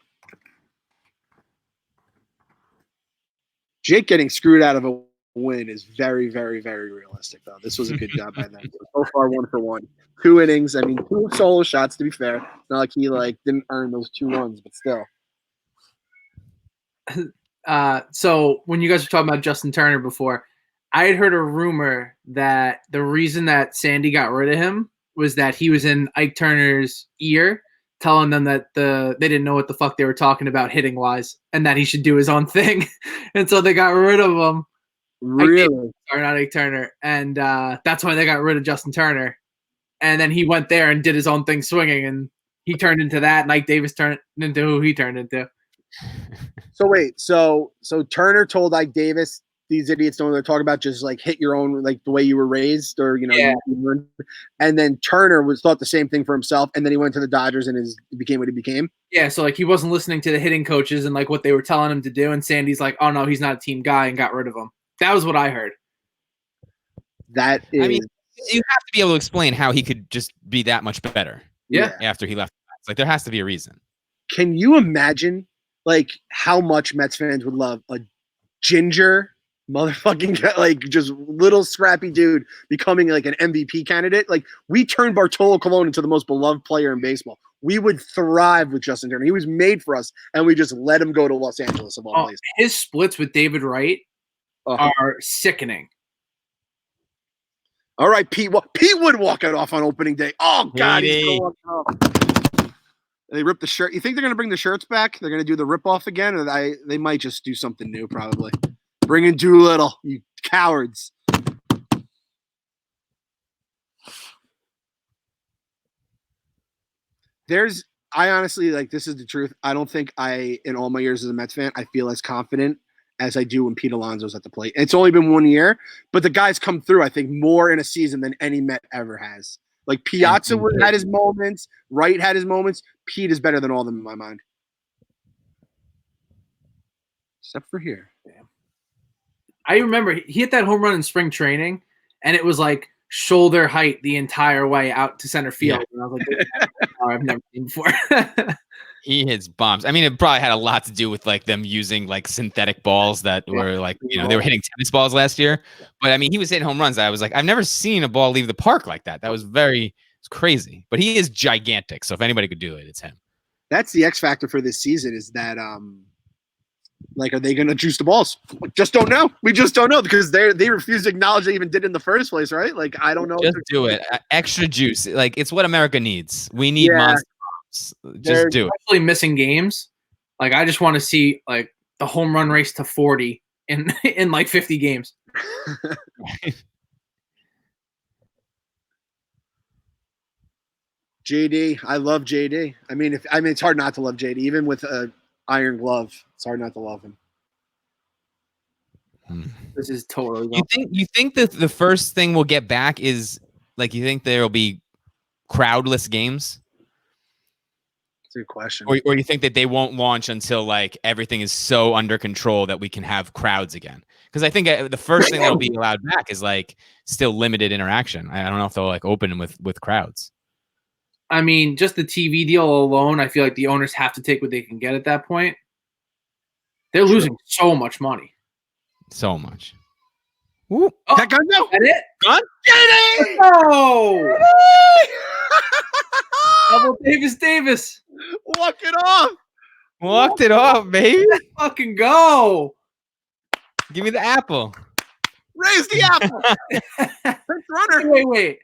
Jake getting screwed out of a win is very, very, very realistic, though. This was a good job by them. So far, 1 for 1. 2 innings. I mean, 2 solo shots, to be fair. It's not like he didn't earn those 2 runs, but still. So when you guys were talking about Justin Turner before, I had heard a rumor that the reason that Sandy got rid of him was that he was in Ike Turner's ear telling them that they didn't know what the fuck they were talking about hitting wise and that he should do his own thing. And so they got rid of him. Really? Or not Ike Turner. And that's why they got rid of Justin Turner. And then he went there and did his own thing swinging, and he turned into that, and Ike Davis turned into who he turned into. So wait, so Turner told Ike Davis, these idiots don't know what they're talking about, just like hit your own, like the way you were raised, or and then Turner thought the same thing for himself, and then he went to the Dodgers and became what he became. Yeah, so like he wasn't listening to the hitting coaches and like what they were telling him to do, and Sandy's like, oh no, he's not a team guy, and got rid of him. That was what I heard. That is You have to be able to explain how he could just be that much better. Yeah. After he left, like there has to be a reason. Can you imagine like how much Mets fans would love a ginger motherfucking like just little scrappy dude becoming like an MVP candidate? Like we turned Bartolo Colon into the most beloved player in baseball. We would thrive with Justin Turner. He was made for us, and we just let him go to Los Angeles of all places. His splits with David Wright are sickening. All right, Pete. Pete would walk it off on opening day. Oh God, he's gonna walk it off. They rip the shirt. You think they're gonna bring the shirts back? They're gonna do the rip off again, or they might just do something new. Probably bring in Doolittle. You cowards. I honestly, like, this is the truth. I don't think in all my years as a Mets fan, I feel as confident as I do when Pete Alonso's at the plate. It's only been 1 year, but the guy's come through, I think, more in a season than any Met ever has. Like, Piazza had his moments. Wright had his moments. Pete is better than all of them in my mind. Except for here. I remember he hit that home run in spring training, and it was like shoulder height the entire way out to center field. Yeah. And I was like, I've never seen before. He hits bombs. I mean, it probably had a lot to do with like them using like synthetic balls that were like, they were hitting tennis balls last year. But I mean, he was hitting home runs. I was like, I've never seen a ball leave the park like that. That was it's crazy. But he is gigantic. So if anybody could do it, it's him. That's the X factor for this season is that like, are they going to juice the balls? Just don't know. We just don't know because they refuse to acknowledge they even did it in the first place, right? Like, I don't know. Just do it. Extra juice. Like, it's what America needs. We need monster bombs. Just do it. Especially missing games. Like, I just want to see, like, the home run race to 40 in like 50 games. JD. I love JD. I mean, it's hard not to love JD. Even with a Iron Glove, it's hard not to love him. This is totally. You think that the first thing we'll get back is like you think there will be crowdless games? That's a good question. Or you think that they won't launch until like everything is so under control that we can have crowds again? Because I think the first thing that'll be allowed back is like still limited interaction. I don't know if they'll like open with crowds. I mean, just the TV deal alone, I feel like the owners have to take what they can get at that point. They're losing so much money. So much. Ooh. Oh, that gun, no. That it? Gun? JD! Oh! Double Davis. Walk it off. Walked it off, baby. Let's fucking go. Give me the apple. Raise the apple. Runner. Wait.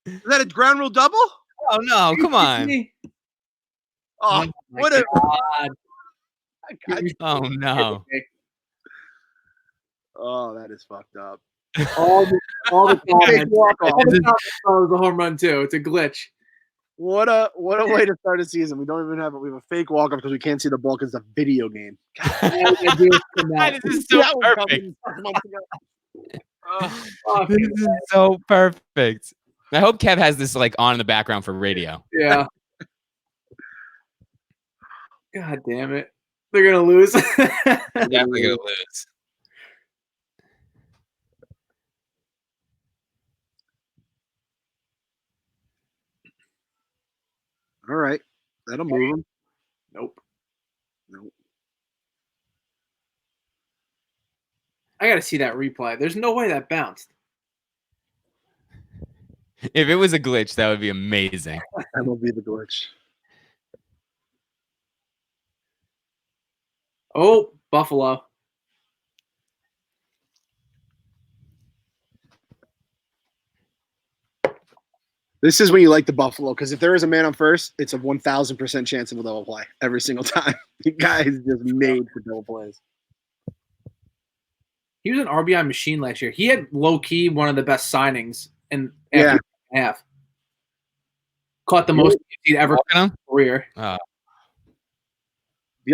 Is that a ground rule double? Oh no! Come on! Oh, what a! Oh no! Oh, that is fucked up. All the time. Was a home run too. It's a glitch. What a way to start a season. We don't even have it. We have a fake walk-off because we can't see the ball because it's a video game. This is so perfect. This is so perfect. I hope Kev has this like on in the background for radio. Yeah. God damn it. They're going to lose. They're definitely going to lose. All right. That'll move them. Nope. I got to see that replay. There's no way that bounced. If it was a glitch, that would be amazing. That will be the glitch. Oh, Buffalo. This is when you like the Buffalo, because if there is a man on first, it's a 1,000% chance of a double play every single time. The guy is just made for double plays. He was an RBI machine last year. He had low-key one of the best signings in half. Caught the most he'd ever in his career. The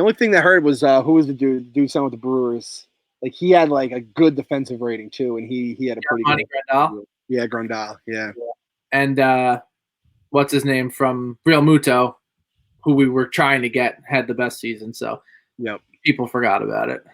only thing that hurt was who was the dude signed with the Brewers. Like he had like a good defensive rating too, and he had a pretty good Grandal. Yeah, Grandal. Yeah. And what's his name from Real Muto, who we were trying to get, had the best season. So people forgot about it.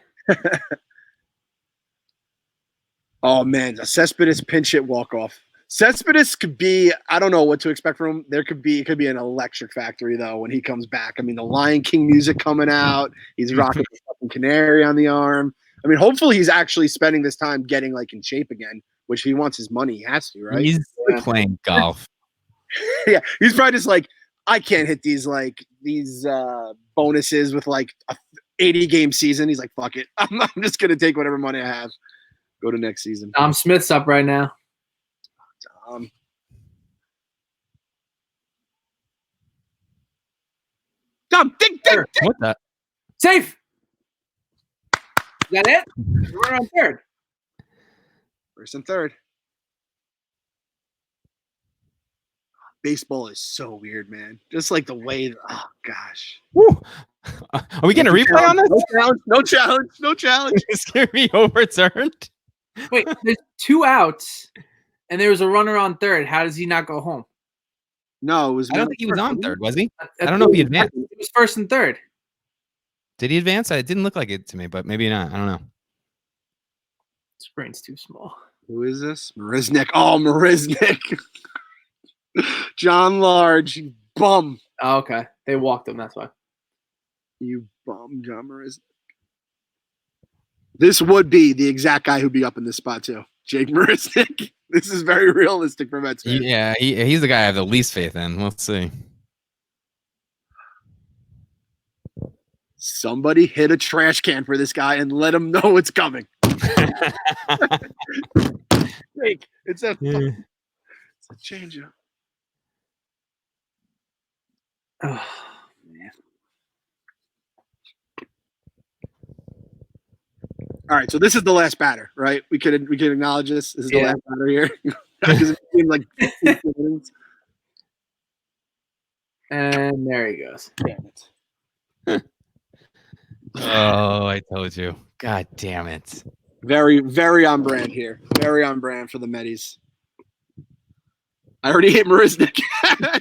Oh man, a Cespedes pinch hit walk off. Cespedes could be, I don't know what to expect from him. It could be an electric factory though when he comes back. I mean, the Lion King music coming out. He's rocking the fucking canary on the arm. I mean, hopefully he's actually spending this time getting like in shape again, which he wants his money. He has to, right? He's playing golf. Yeah, he's probably just like, I can't hit these bonuses with like a 80-game season. He's like, fuck it. I'm just gonna take whatever money I have. Go to next season. Tom Smith's up right now. Tom, ding. What the? Safe. Is that it? We're on third. First and third. Baseball is so weird, man. Just like the way. Oh gosh. Woo. Are we getting a replay on this? No challenge. It's gonna be overturned. Wait, there's 2 outs, and there was a runner on third. How does he not go home? No, it was. I don't think he was on third, was he? I don't know if he advanced. It was first and third. Did he advance? It didn't look like it to me, but maybe not. I don't know. His brain's too small. Who is this? Marisnik. Oh, Marisnik. John Large, you bum. Oh, okay. They walked him. That's why. You bum, John Marisnik. This would be the exact guy who'd be up in this spot too. Jake Marisnik. This is very realistic for Mets fans. Yeah, he's the guy I have the least faith in. Let's see. Somebody hit a trash can for this guy and let him know it's coming. Jake, it's a changeup. Oh, man. All right, so this is the last batter, right? We could acknowledge this. This is the last batter here because it seemed like. And there he goes. Damn it! Oh, I told you. God damn it! Very, very on brand here. Very on brand for the Metis. I already hit Marisnik.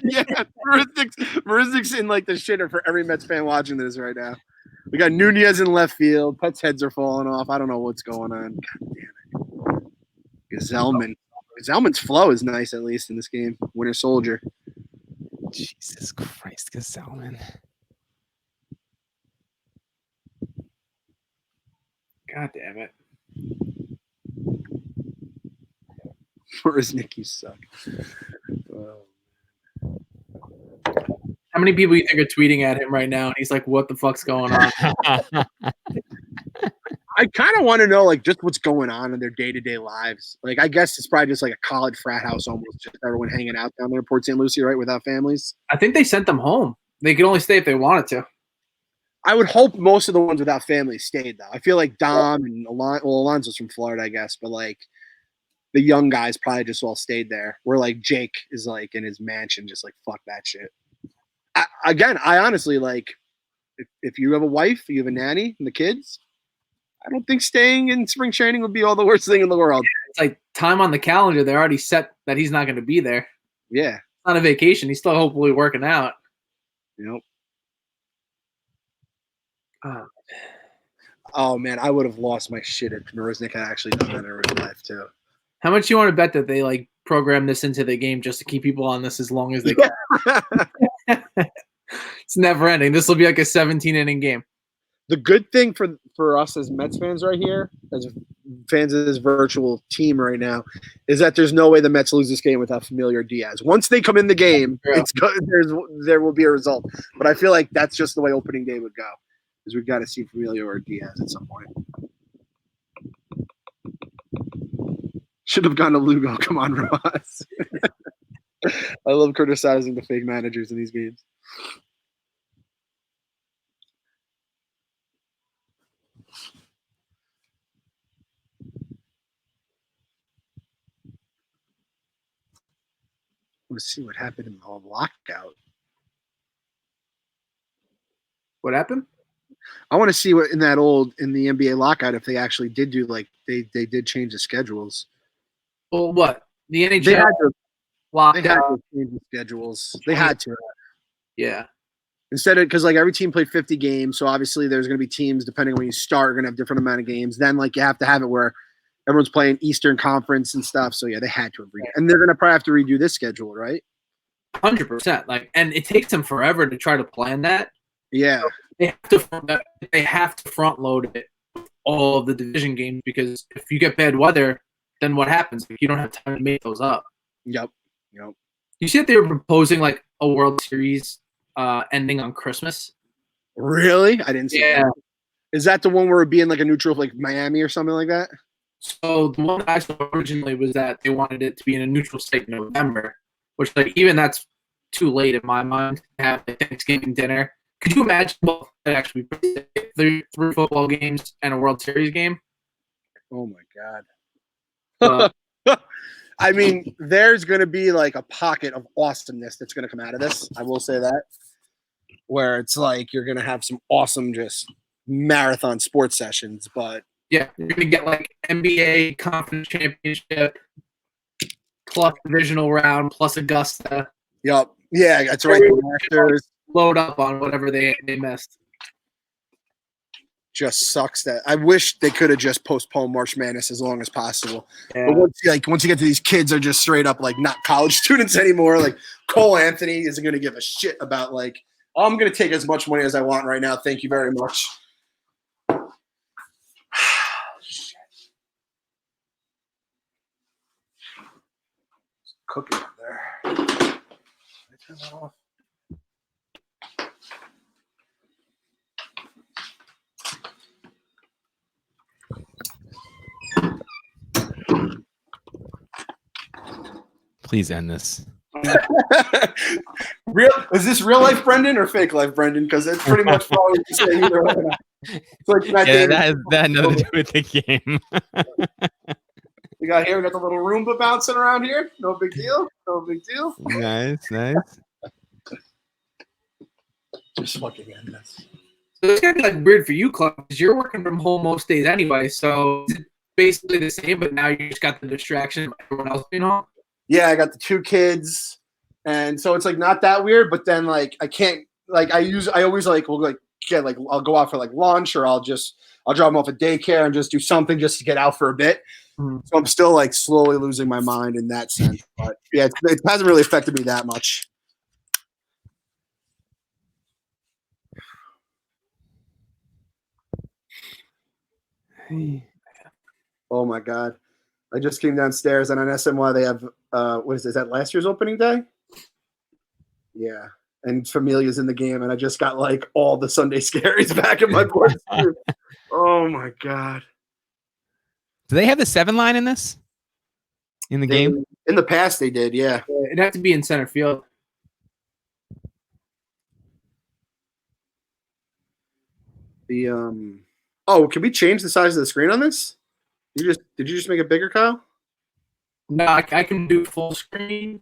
Yeah, Marisnik's in like the shitter for every Mets fan watching this right now. We got Nunez in left field. Pet's heads are falling off. I don't know what's going on. God damn it. Gazelman's flow is nice, at least in this game. Winter Soldier. Jesus Christ, Gazelman. God damn it. Marisnik, you suck. How many people you think are tweeting at him right now? And he's like, what the fuck's going on? I kind of want to know, like, just what's going on in their day-to-day lives. Like, I guess it's probably just like a college frat house almost, just everyone hanging out down there in Port St. Lucie, right, without families. I think they sent them home. They could only stay if they wanted to. I would hope most of the ones without families stayed, though. I feel like Dom and Alonzo's from Florida, I guess, but, like, the young guys probably just all stayed there, where, like, Jake is, like, in his mansion just, like, fuck that shit. I honestly, like, if you have a wife, you have a nanny, and the kids, I don't think staying in spring training would be all the worst thing in the world. It's like time on the calendar. They're already set that he's not going to be there. Yeah. It's not a vacation. He's still hopefully working out. Yep. Oh, Oh, man, I would have lost my shit if Marisnik had actually done that in real life, too. how much you want to bet that they like program this into the game just to keep people on this as long as they can? It's never ending. This will be like a 17-inning game. The good thing for us as Mets fans right here, as fans of this virtual team right now, is that there's no way the Mets lose this game without Familia or Diaz. Once they come in the game, there will be a result. But I feel like that's just the way opening day would go, is we've got to see Familia or Diaz at some point. Should have gone to Lugo. Come on, Ross. I love criticizing the fake managers in these games. Let's see what happened in the lockout. What happened? I want to see what in the NBA lockout if they actually did do like they did change the schedules. Well, what? The NHL They had to lockout. change the schedules. They had to. Yeah. Instead of because like every team played 50 games, so obviously there's going to be teams depending on when you start are going to have different amount of games. Then like you have to have it where everyone's playing Eastern Conference and stuff. So yeah, they had to have redo, and they're gonna probably have to redo this schedule, right? 100%. Like, and it takes them forever to try to plan that. Yeah, So they have to front load it with all of the division games, because if you get bad weather, then what happens? Like, you don't have time to make those up. yep. You see that they were proposing like a World Series ending on Christmas? Really? I didn't see that. Is that the one where it being like a neutral, like Miami or something like that? So the one that I saw originally was that they wanted it to be in a neutral state in November, which, like, even that's too late in my mind to have a Thanksgiving dinner. Could you imagine what that actually three football games and a World Series game? Oh my god. I mean, there's going to be like a pocket of awesomeness that's going to come out of this. I will say that, where it's like you're going to have some awesome just marathon sports sessions. But yeah, you're going to get like NBA Conference Championship plus divisional round plus Augusta. Yep. Yeah, that's right. Load up on whatever they missed. Just sucks that I wish they could have just postponed March Madness as long as possible. Yeah. But once you get to these kids are just straight up like not college students anymore. Like Cole Anthony isn't going to give a shit about like, oh, I'm going to take as much money as I want right now. Thank you very much. Shit. It's cooking up there. Can I turn that off? Please end this. Is this real life Brendan or fake life Brendan? Because it's pretty much probably the same either way. It's like that had nothing to do with the game. We got the little Roomba bouncing around here. No big deal. Nice. Just fucking end this. So it's kind of like weird for you, Clark, because you're working from home most days anyway. So it's basically the same, but now you just got the distraction of everyone else being home. Yeah, I got the 2 kids, and so it's like not that weird. But then like I can't like I always like will like get like I'll go out for like lunch, or I'll drop them off at daycare and just do something just to get out for a bit. Mm-hmm. So I'm still like slowly losing my mind in that sense. But yeah, it hasn't really affected me that much. Oh my god. I just came downstairs, and on SNY they have what is that last year's opening day? Yeah, and Familia's in the game, and I just got like all the Sunday scaries back in my board. Oh my god! Do they have the 7 line in this? In the game? In the past, they did. Yeah, it'd have to be in center field. Oh, can we change the size of the screen on this? Did you just make it bigger, Kyle? No, I can do full screen.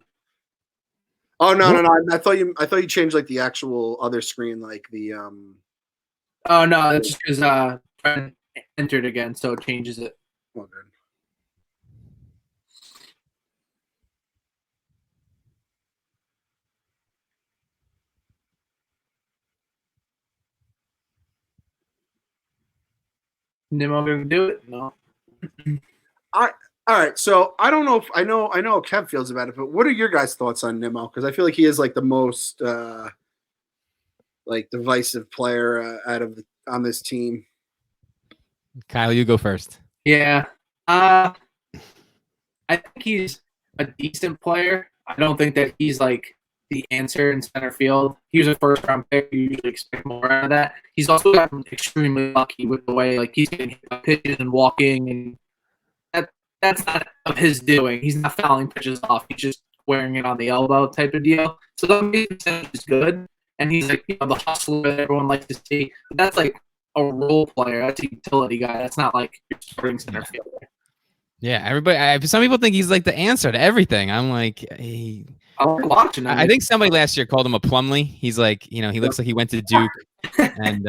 Oh no! I thought you changed like the actual other screen, like the Oh no, that's just because Brent entered again, so it changes it. Oh, good. Nimmo gonna do it? No. All right, so I don't know if I know how Kev feels about it, but what are your guys' thoughts on Nimmo? Because I feel like he is like the most like divisive player on this team. Kyle, you go first. Yeah, I think he's a decent player. I don't think that he's like the answer in center field. He was a first-round pick. You usually expect more out of that. He's also gotten extremely lucky with the way like he's getting hit by pitches and walking, and that's not of his doing. He's not fouling pitches off. He's just wearing it on the elbow type of deal. So that percentage is good, and he's like the hustler that everyone likes to see. But that's like a role player. That's a utility guy. That's not like your starting center fielder. Yeah, everybody. Some people think he's like the answer to everything. I'm like, I like watching him. I think somebody last year called him a Plumlee. He's like, he looks like he went to Duke, and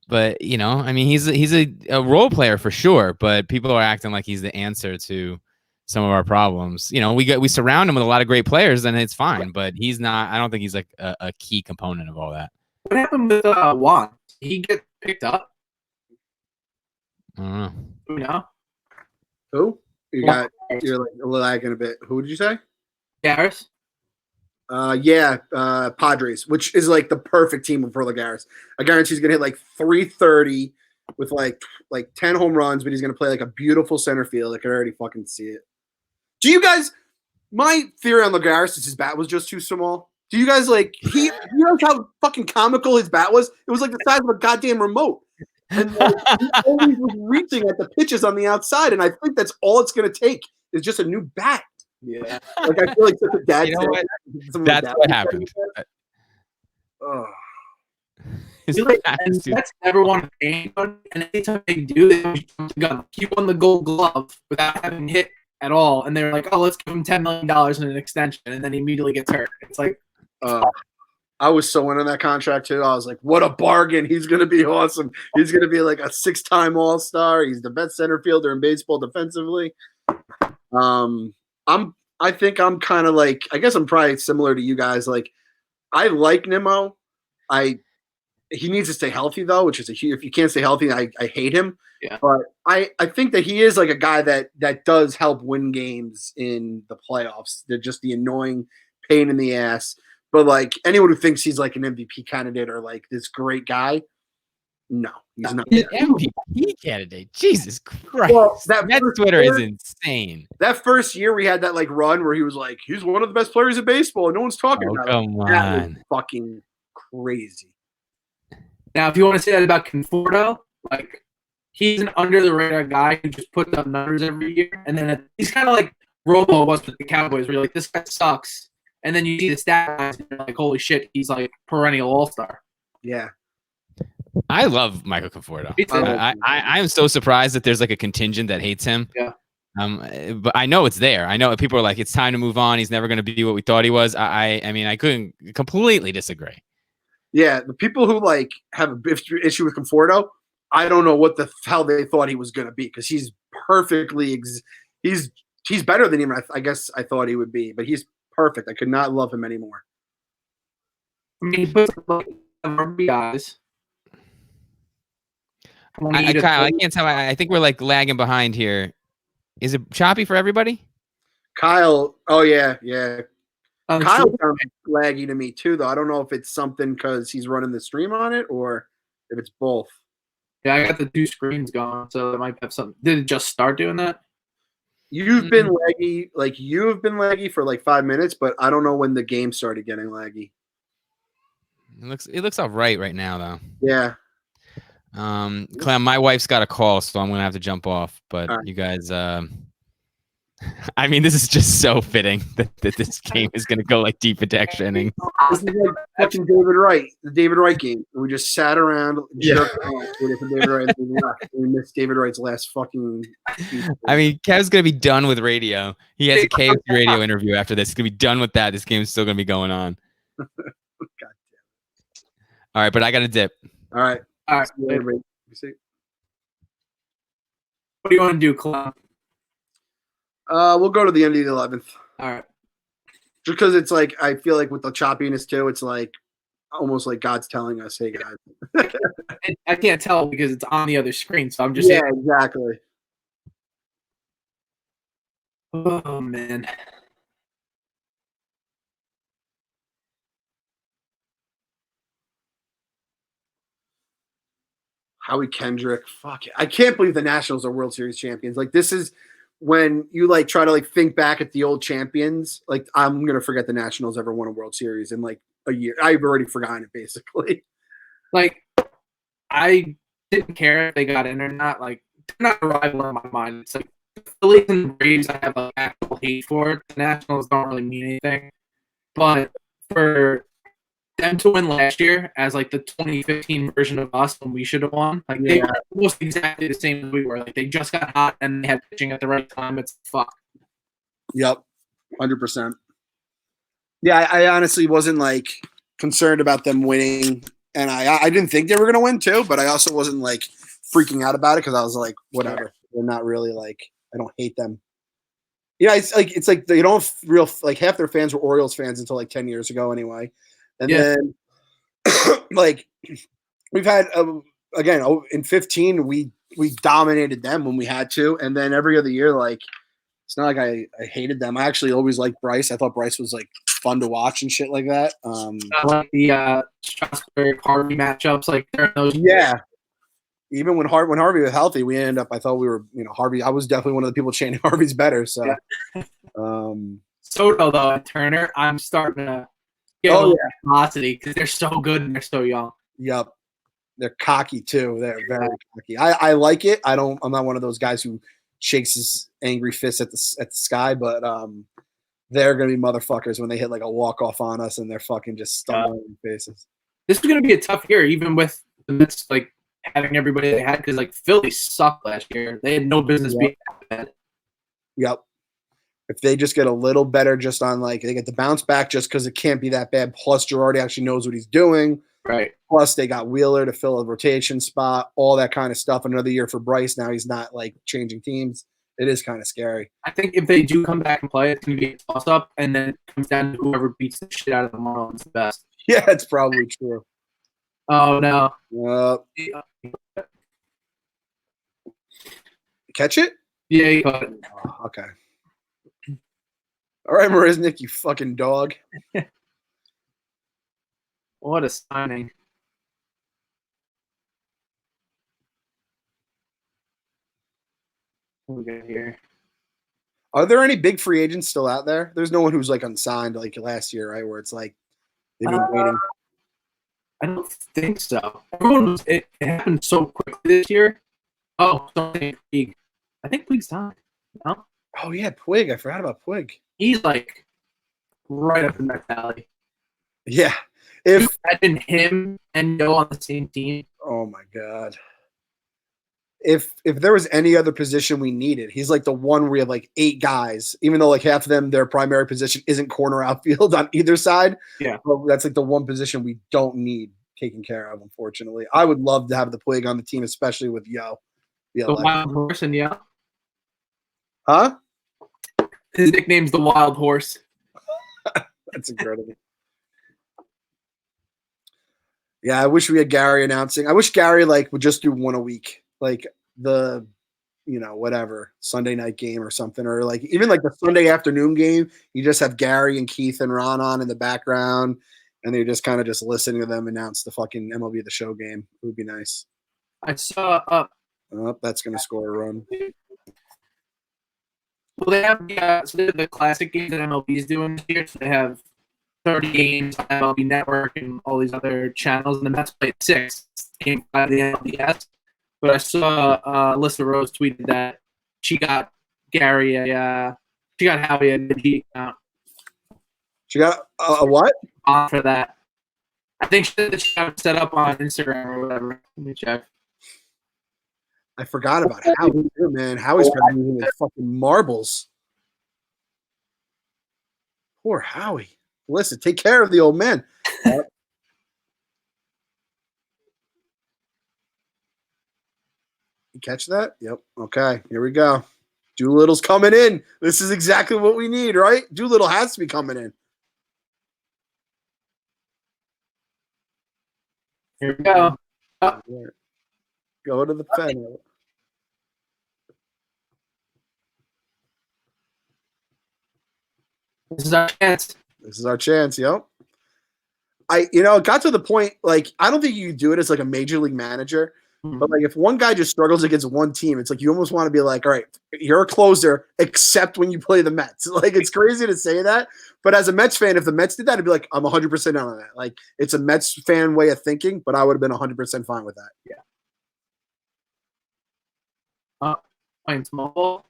but I mean, he's a role player for sure. But people are acting like he's the answer to some of our problems. We surround him with a lot of great players, and it's fine. But he's not. I don't think he's like a key component of all that. What happened with Juan? Did he get picked up? I don't know. Do we know? Who? You're like lagging a bit. Who did you say? Garris. Padres, which is like the perfect team for Lagares. I guarantee he's gonna hit like 330 with like 10 home runs, but he's gonna play like a beautiful center field. I can already fucking see it. Do you guys? My theory on Lagares is his bat was just too small. Do you guys like you know how fucking comical his bat was? It was like the size of a goddamn remote. And like, he always was reaching at the pitches on the outside, and I think that's all it's gonna take is just a new bat. Yeah. Like I feel like such a dad. You know what? That's what happened. Oh. And that's never won a game, and anytime they do, they jump the gun. He won the Gold Glove without having hit at all, and they're like, "Oh, let's give him $10 million in an extension," and then he immediately gets hurt. It's like, I was so into that contract too. I was like, "What a bargain! He's gonna be awesome. He's gonna be like a 6-time All-Star. He's the best center fielder in baseball defensively." I think I'm kind of like, I guess I'm probably similar to you guys. Like, I like Nimmo. He needs to stay healthy though, which is if you can't stay healthy, I hate him. Yeah. But I think that he is like a guy that does help win games in the playoffs. They're just the annoying pain in the ass. But like anyone who thinks he's like an MVP candidate or like this great guy, no, he's not. An MVP candidate. Jesus Christ. Well, that Twitter is insane. That first year we had that like run where he was like, he's one of the best players in baseball and no one's talking about him. Come That was on. fucking crazy. now if you want to say that about Conforto, like he's an under the radar guy who just puts up numbers every year, and then he's kind of like Romo was with the Cowboys, where you're like, this guy sucks, and then you see the stats and you're like, holy shit, he's like perennial all-star. Yeah. I love Michael Conforto. Me too. I am so surprised that there's like a contingent that hates him. Yeah. But I know it's there. I know people are like, it's time to move on. He's never going to be what we thought he was. I mean, I couldn't completely disagree. Yeah, the people who like have an issue with Conforto, I don't know what the hell they thought he was going to be because he's perfectly he's better than even I guess I thought he would be, but he's perfect. I could not love him anymore. I mean, he puts up like RBIs. Kyle, I can't tell. I think we're like lagging behind here. Is it choppy for everybody? Kyle, oh yeah. Kyle Sure. sounds laggy to me too, though. I don't know if it's something because he's running the stream on it or if it's both. Yeah, I got the 2 screens going, so it might have something. Did it just start doing that? You've been laggy, like you've been laggy for like 5 minutes, but I don't know when the game started getting laggy. It looks all right now though. Yeah. Clem, my wife's got a call, so I'm gonna have to jump off. But All right. you guys, I mean, this is just so fitting that this game is gonna go like deep into extra innings. This is like watching David Wright, the David Wright game. We just sat around, jerked off, waiting for David Wright, and we left. We missed David Wright's last fucking. I mean, Kev's gonna be done with radio. He has a KFC radio interview after this. He's gonna be done with that. This game is still gonna be going on. God damn. All right, but I got to dip. All right. All right. See you later, babe. See. What do you want to do, Clem? We'll go to the end of the 11th. All right. Just because it's like I feel like with the choppiness too, it's like almost like God's telling us, "Hey guys." I can't tell because it's on the other screen, so I'm just Yeah, exactly. Oh man. Howie Kendrick, fuck it. I can't believe the Nationals are World Series champions. Like this is when you like try to like think back at the old champions. Like I'm gonna forget the Nationals ever won a World Series in like a year. I've already forgotten it basically. Like, I didn't care if they got in or not. Like, they're not a rival in my mind. It's like the Phillies and the Braves, I have like actual hate for it. The Nationals don't really mean anything. But for them to win last year as like the 2015 version of us when we should have won, like they were almost exactly the same as we were. Like they just got hot and they had pitching at the right time. It's fuck. Yep, 100%. Yeah, I honestly wasn't like concerned about them winning, and I didn't think they were gonna win too, but I also wasn't like freaking out about it because I was like, whatever. They're not really like I don't hate them. Yeah, it's like they don't real like half their fans were Orioles fans until like 10 years ago anyway. And then, like, we've had again in 15, we we dominated them when we had to, and then every other year, like it's not like I hated them. I actually always liked Bryce. I thought Bryce was like fun to watch and shit like that. I like the Strasburg Harvey matchups, like those. Yeah. Even when Harvey was healthy, we ended up. I thought we were, Harvey. I was definitely one of the people chanting Harvey's better. So, Yeah. um, Soto though and Turner, I'm starting to get a little animosity because they're so good and they're so young. Yep, they're cocky too. They're very cocky. I like it. I'm not one of those guys who shakes his angry fist at the sky, but they're gonna be motherfuckers when they hit like a walk off on us and they're fucking just stumbling in faces. This is gonna be a tough year, even with the Mets like having everybody they had, because like Philly sucked last year. They had no business being that bad. Yep. If they just get a little better, just on like they get the bounce back, just because it can't be that bad. Plus, Girardi actually knows what he's doing. Right. Plus, they got Wheeler to fill a rotation spot, all that kind of stuff. Another year for Bryce. Now he's not like changing teams. It is kind of scary. I think if they do come back and play, it's going to be a toss-up, and then it comes down to whoever beats the shit out of the Marlins the best. Yeah, it's probably true. Oh, no. Catch it? Yeah, you caught it. Oh, okay. All right, Marisnik, you fucking dog. What a signing. What we got here? Are there any big free agents still out there? There's no one who's like unsigned like last year, right? Where it's like they've been waiting. I don't think so. It happened so quickly this year. Oh, something Puig. I think Puig's signed. No? Oh yeah, Puig. I forgot about Puig. He's like right up in that valley. Yeah. If imagine him and Yo on the same team. Oh my god. If there was any other position we needed, he's like the one where we have like 8 guys, even though like half of them, their primary position isn't corner outfield on either side. Yeah. But that's like the one position we don't need taken care of, unfortunately. I would love to have the Puig on the team, especially with Yo. The Wild Horse and Yo. Huh? His nickname's the Wild Horse. That's incredible. Yeah, I wish we had Gary announcing. I wish Gary like would just do one a week, like the, whatever Sunday night game or something, or like even like the Sunday afternoon game. You just have Gary and Keith and Ron on in the background, and they're just kind of just listening to them announce the fucking MLB The Show game. It would be nice. I saw. Oh, that's gonna score a run. Well, they have the classic games that MLB is doing this year. So they have 30 games on MLB Network and all these other channels, and the Mets played 6 game 5 of the NLDS. But I saw Alyssa Rose tweeted that she got Gary she got Howie a G account. She got a what? On for that. I think she said that she got it set up on Instagram or whatever. Let me check. I forgot about Howie, man. Howie's probably using his fucking marbles. Poor Howie. Listen, take care of the old man. You catch that? Yep. Okay, here we go. Doolittle's coming in. This is exactly what we need, right? Doolittle has to be coming in. Here we go. Go to the pen. This is our chance. This is our chance. Yep. It got to the point, like, I don't think you can do it as like a major league manager, but like if one guy just struggles against one team, it's like you almost want to be like, all right, you're a closer, except when you play the Mets. Like, it's crazy to say that, but as a Mets fan, if the Mets did that, I'd be like, I'm 100% on that. Like, it's a Mets fan way of thinking, but I would have been 100% fine with that. Yeah. Playing small ball.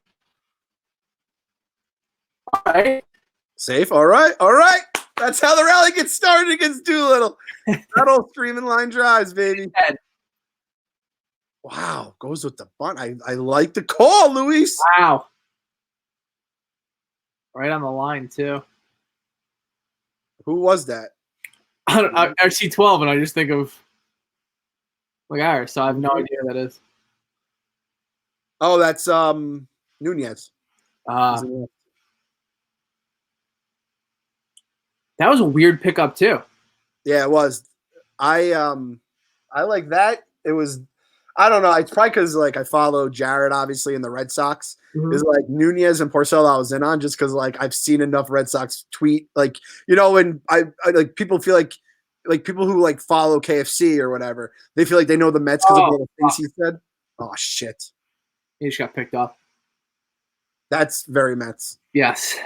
All right. Safe. All right. All right. That's how the rally gets started against Doolittle. That old streaming line drives, baby. Wow. Goes with the bunt. I like the call, Luis. Wow. Right on the line, too. Who was that? I see 12, and I just think of McGuire, so I have no idea who that is. Oh, that's Nunez. That was a weird pickup too. Yeah, it was. I like that. It was. I don't know. It's probably because like I follow Jared obviously in the Red Sox. Mhm. Is like Nunez and Porcello I was in on just because like I've seen enough Red Sox tweet like when I like people feel like people who like follow KFC or whatever they feel like they know the Mets because of all the things he said. Oh shit, He just got picked up. that's very Mets. Yes.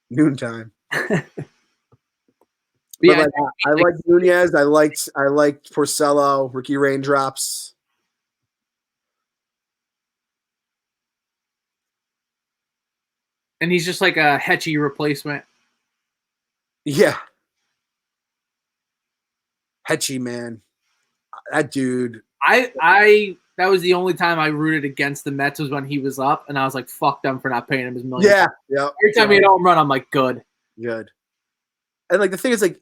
Noontime. Yeah, But like, I like Nunez. I liked Porcello, Ricky Raindrops. and he's just like a Hetchy replacement. Yeah. Hetchy, man. That dude. I that was the only time I rooted against the Mets was when he was up, and I was like, fuck them for not paying him his million. Yeah. Yeah. Every time he had a home run, I'm like, good. Good. And like the thing is, like,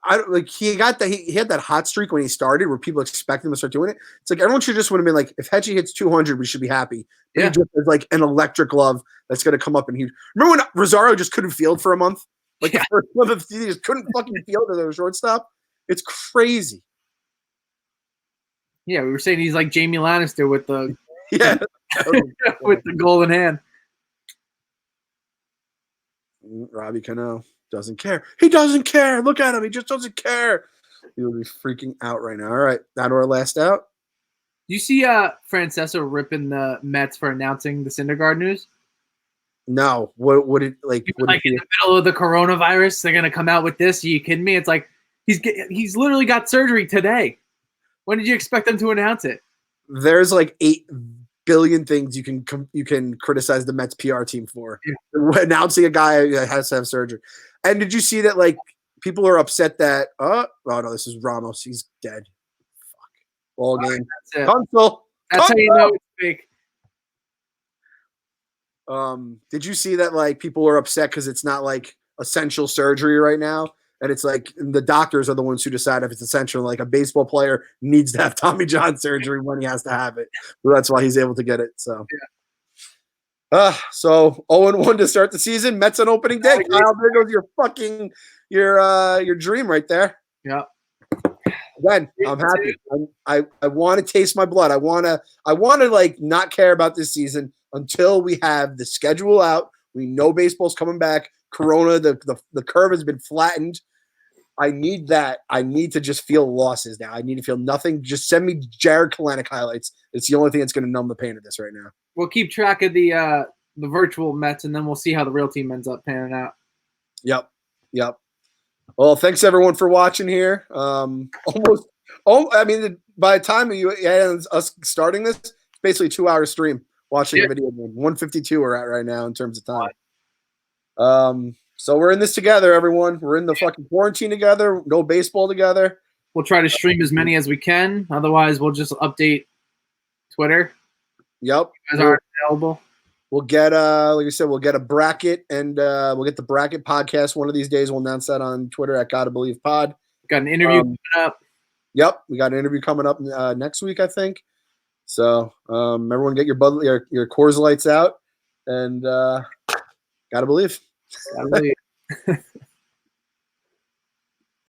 I don't like he got that he had that hot streak when he started where people expect him to start doing it. It's like everyone should just would have been like, if Hetchy hits 200, we should be happy. But Yeah. he just has like an electric glove that's going to come up and he. Remember when Rosario just couldn't field for a month? Like the first month of the season, he just couldn't fucking field as a shortstop. It's crazy. Yeah, we were saying he's like Jamie Lannister with the Yeah. with the golden hand. Robbie Cano doesn't care. He doesn't care. Look at him. He just doesn't care. He will be freaking out right now. All right, down to our last out. You see Francesa ripping the Mets for announcing the Syndergaard news? No, what did like? What Like in the middle of the coronavirus, they're gonna come out with this. Are you kidding me? It's like he's literally got surgery today. When did you expect them to announce it? There's like 8 billion things you can criticize the Mets PR team for. Yeah. Announcing a guy that has to have surgery. And did you see that like people are upset that oh no, this is Ramos. He's dead. Fuck. Ball game. That's it. Console. That's how you know it's fake. Did you see that like people are upset because it's not like essential surgery right now? And it's like the doctors are the ones who decide if it's essential. Like a baseball player needs to have Tommy John surgery when he has to have it. So that's why he's able to get it. So, so 0-1 to start the season. Mets on opening day. Kyle, there goes your fucking your dream right there. Yeah. Again, I'm happy. I want to taste my blood. I want to like not care about this season until we have the schedule out. We know baseball's coming back. Corona, the curve has been flattened. I need that. I need to just feel losses now. I need to feel nothing. Just send me Jared Kalanick highlights. It's the only thing that's going to numb the pain of this right now. We'll keep track of the virtual Mets, and then we'll see how the real team ends up panning out. Yep. Well, thanks everyone for watching here. I mean, by the time us starting this, it's basically a 2-hour stream watching a video game. 152 we're at right now in terms of time. So we're in this together, everyone. We're in the fucking quarantine together. Go baseball together. We'll try to stream as many as we can. Otherwise, we'll just update Twitter. Yep. As aren't available. We'll get like I said, we'll get a bracket and we'll get the bracket podcast one of these days. We'll announce that on Twitter at Gotta Believe Pod. Got an interview coming up. Yep, we got an interview coming up next week, I think. So everyone get your Coors Lights out and Gotta Believe. Gotta believe.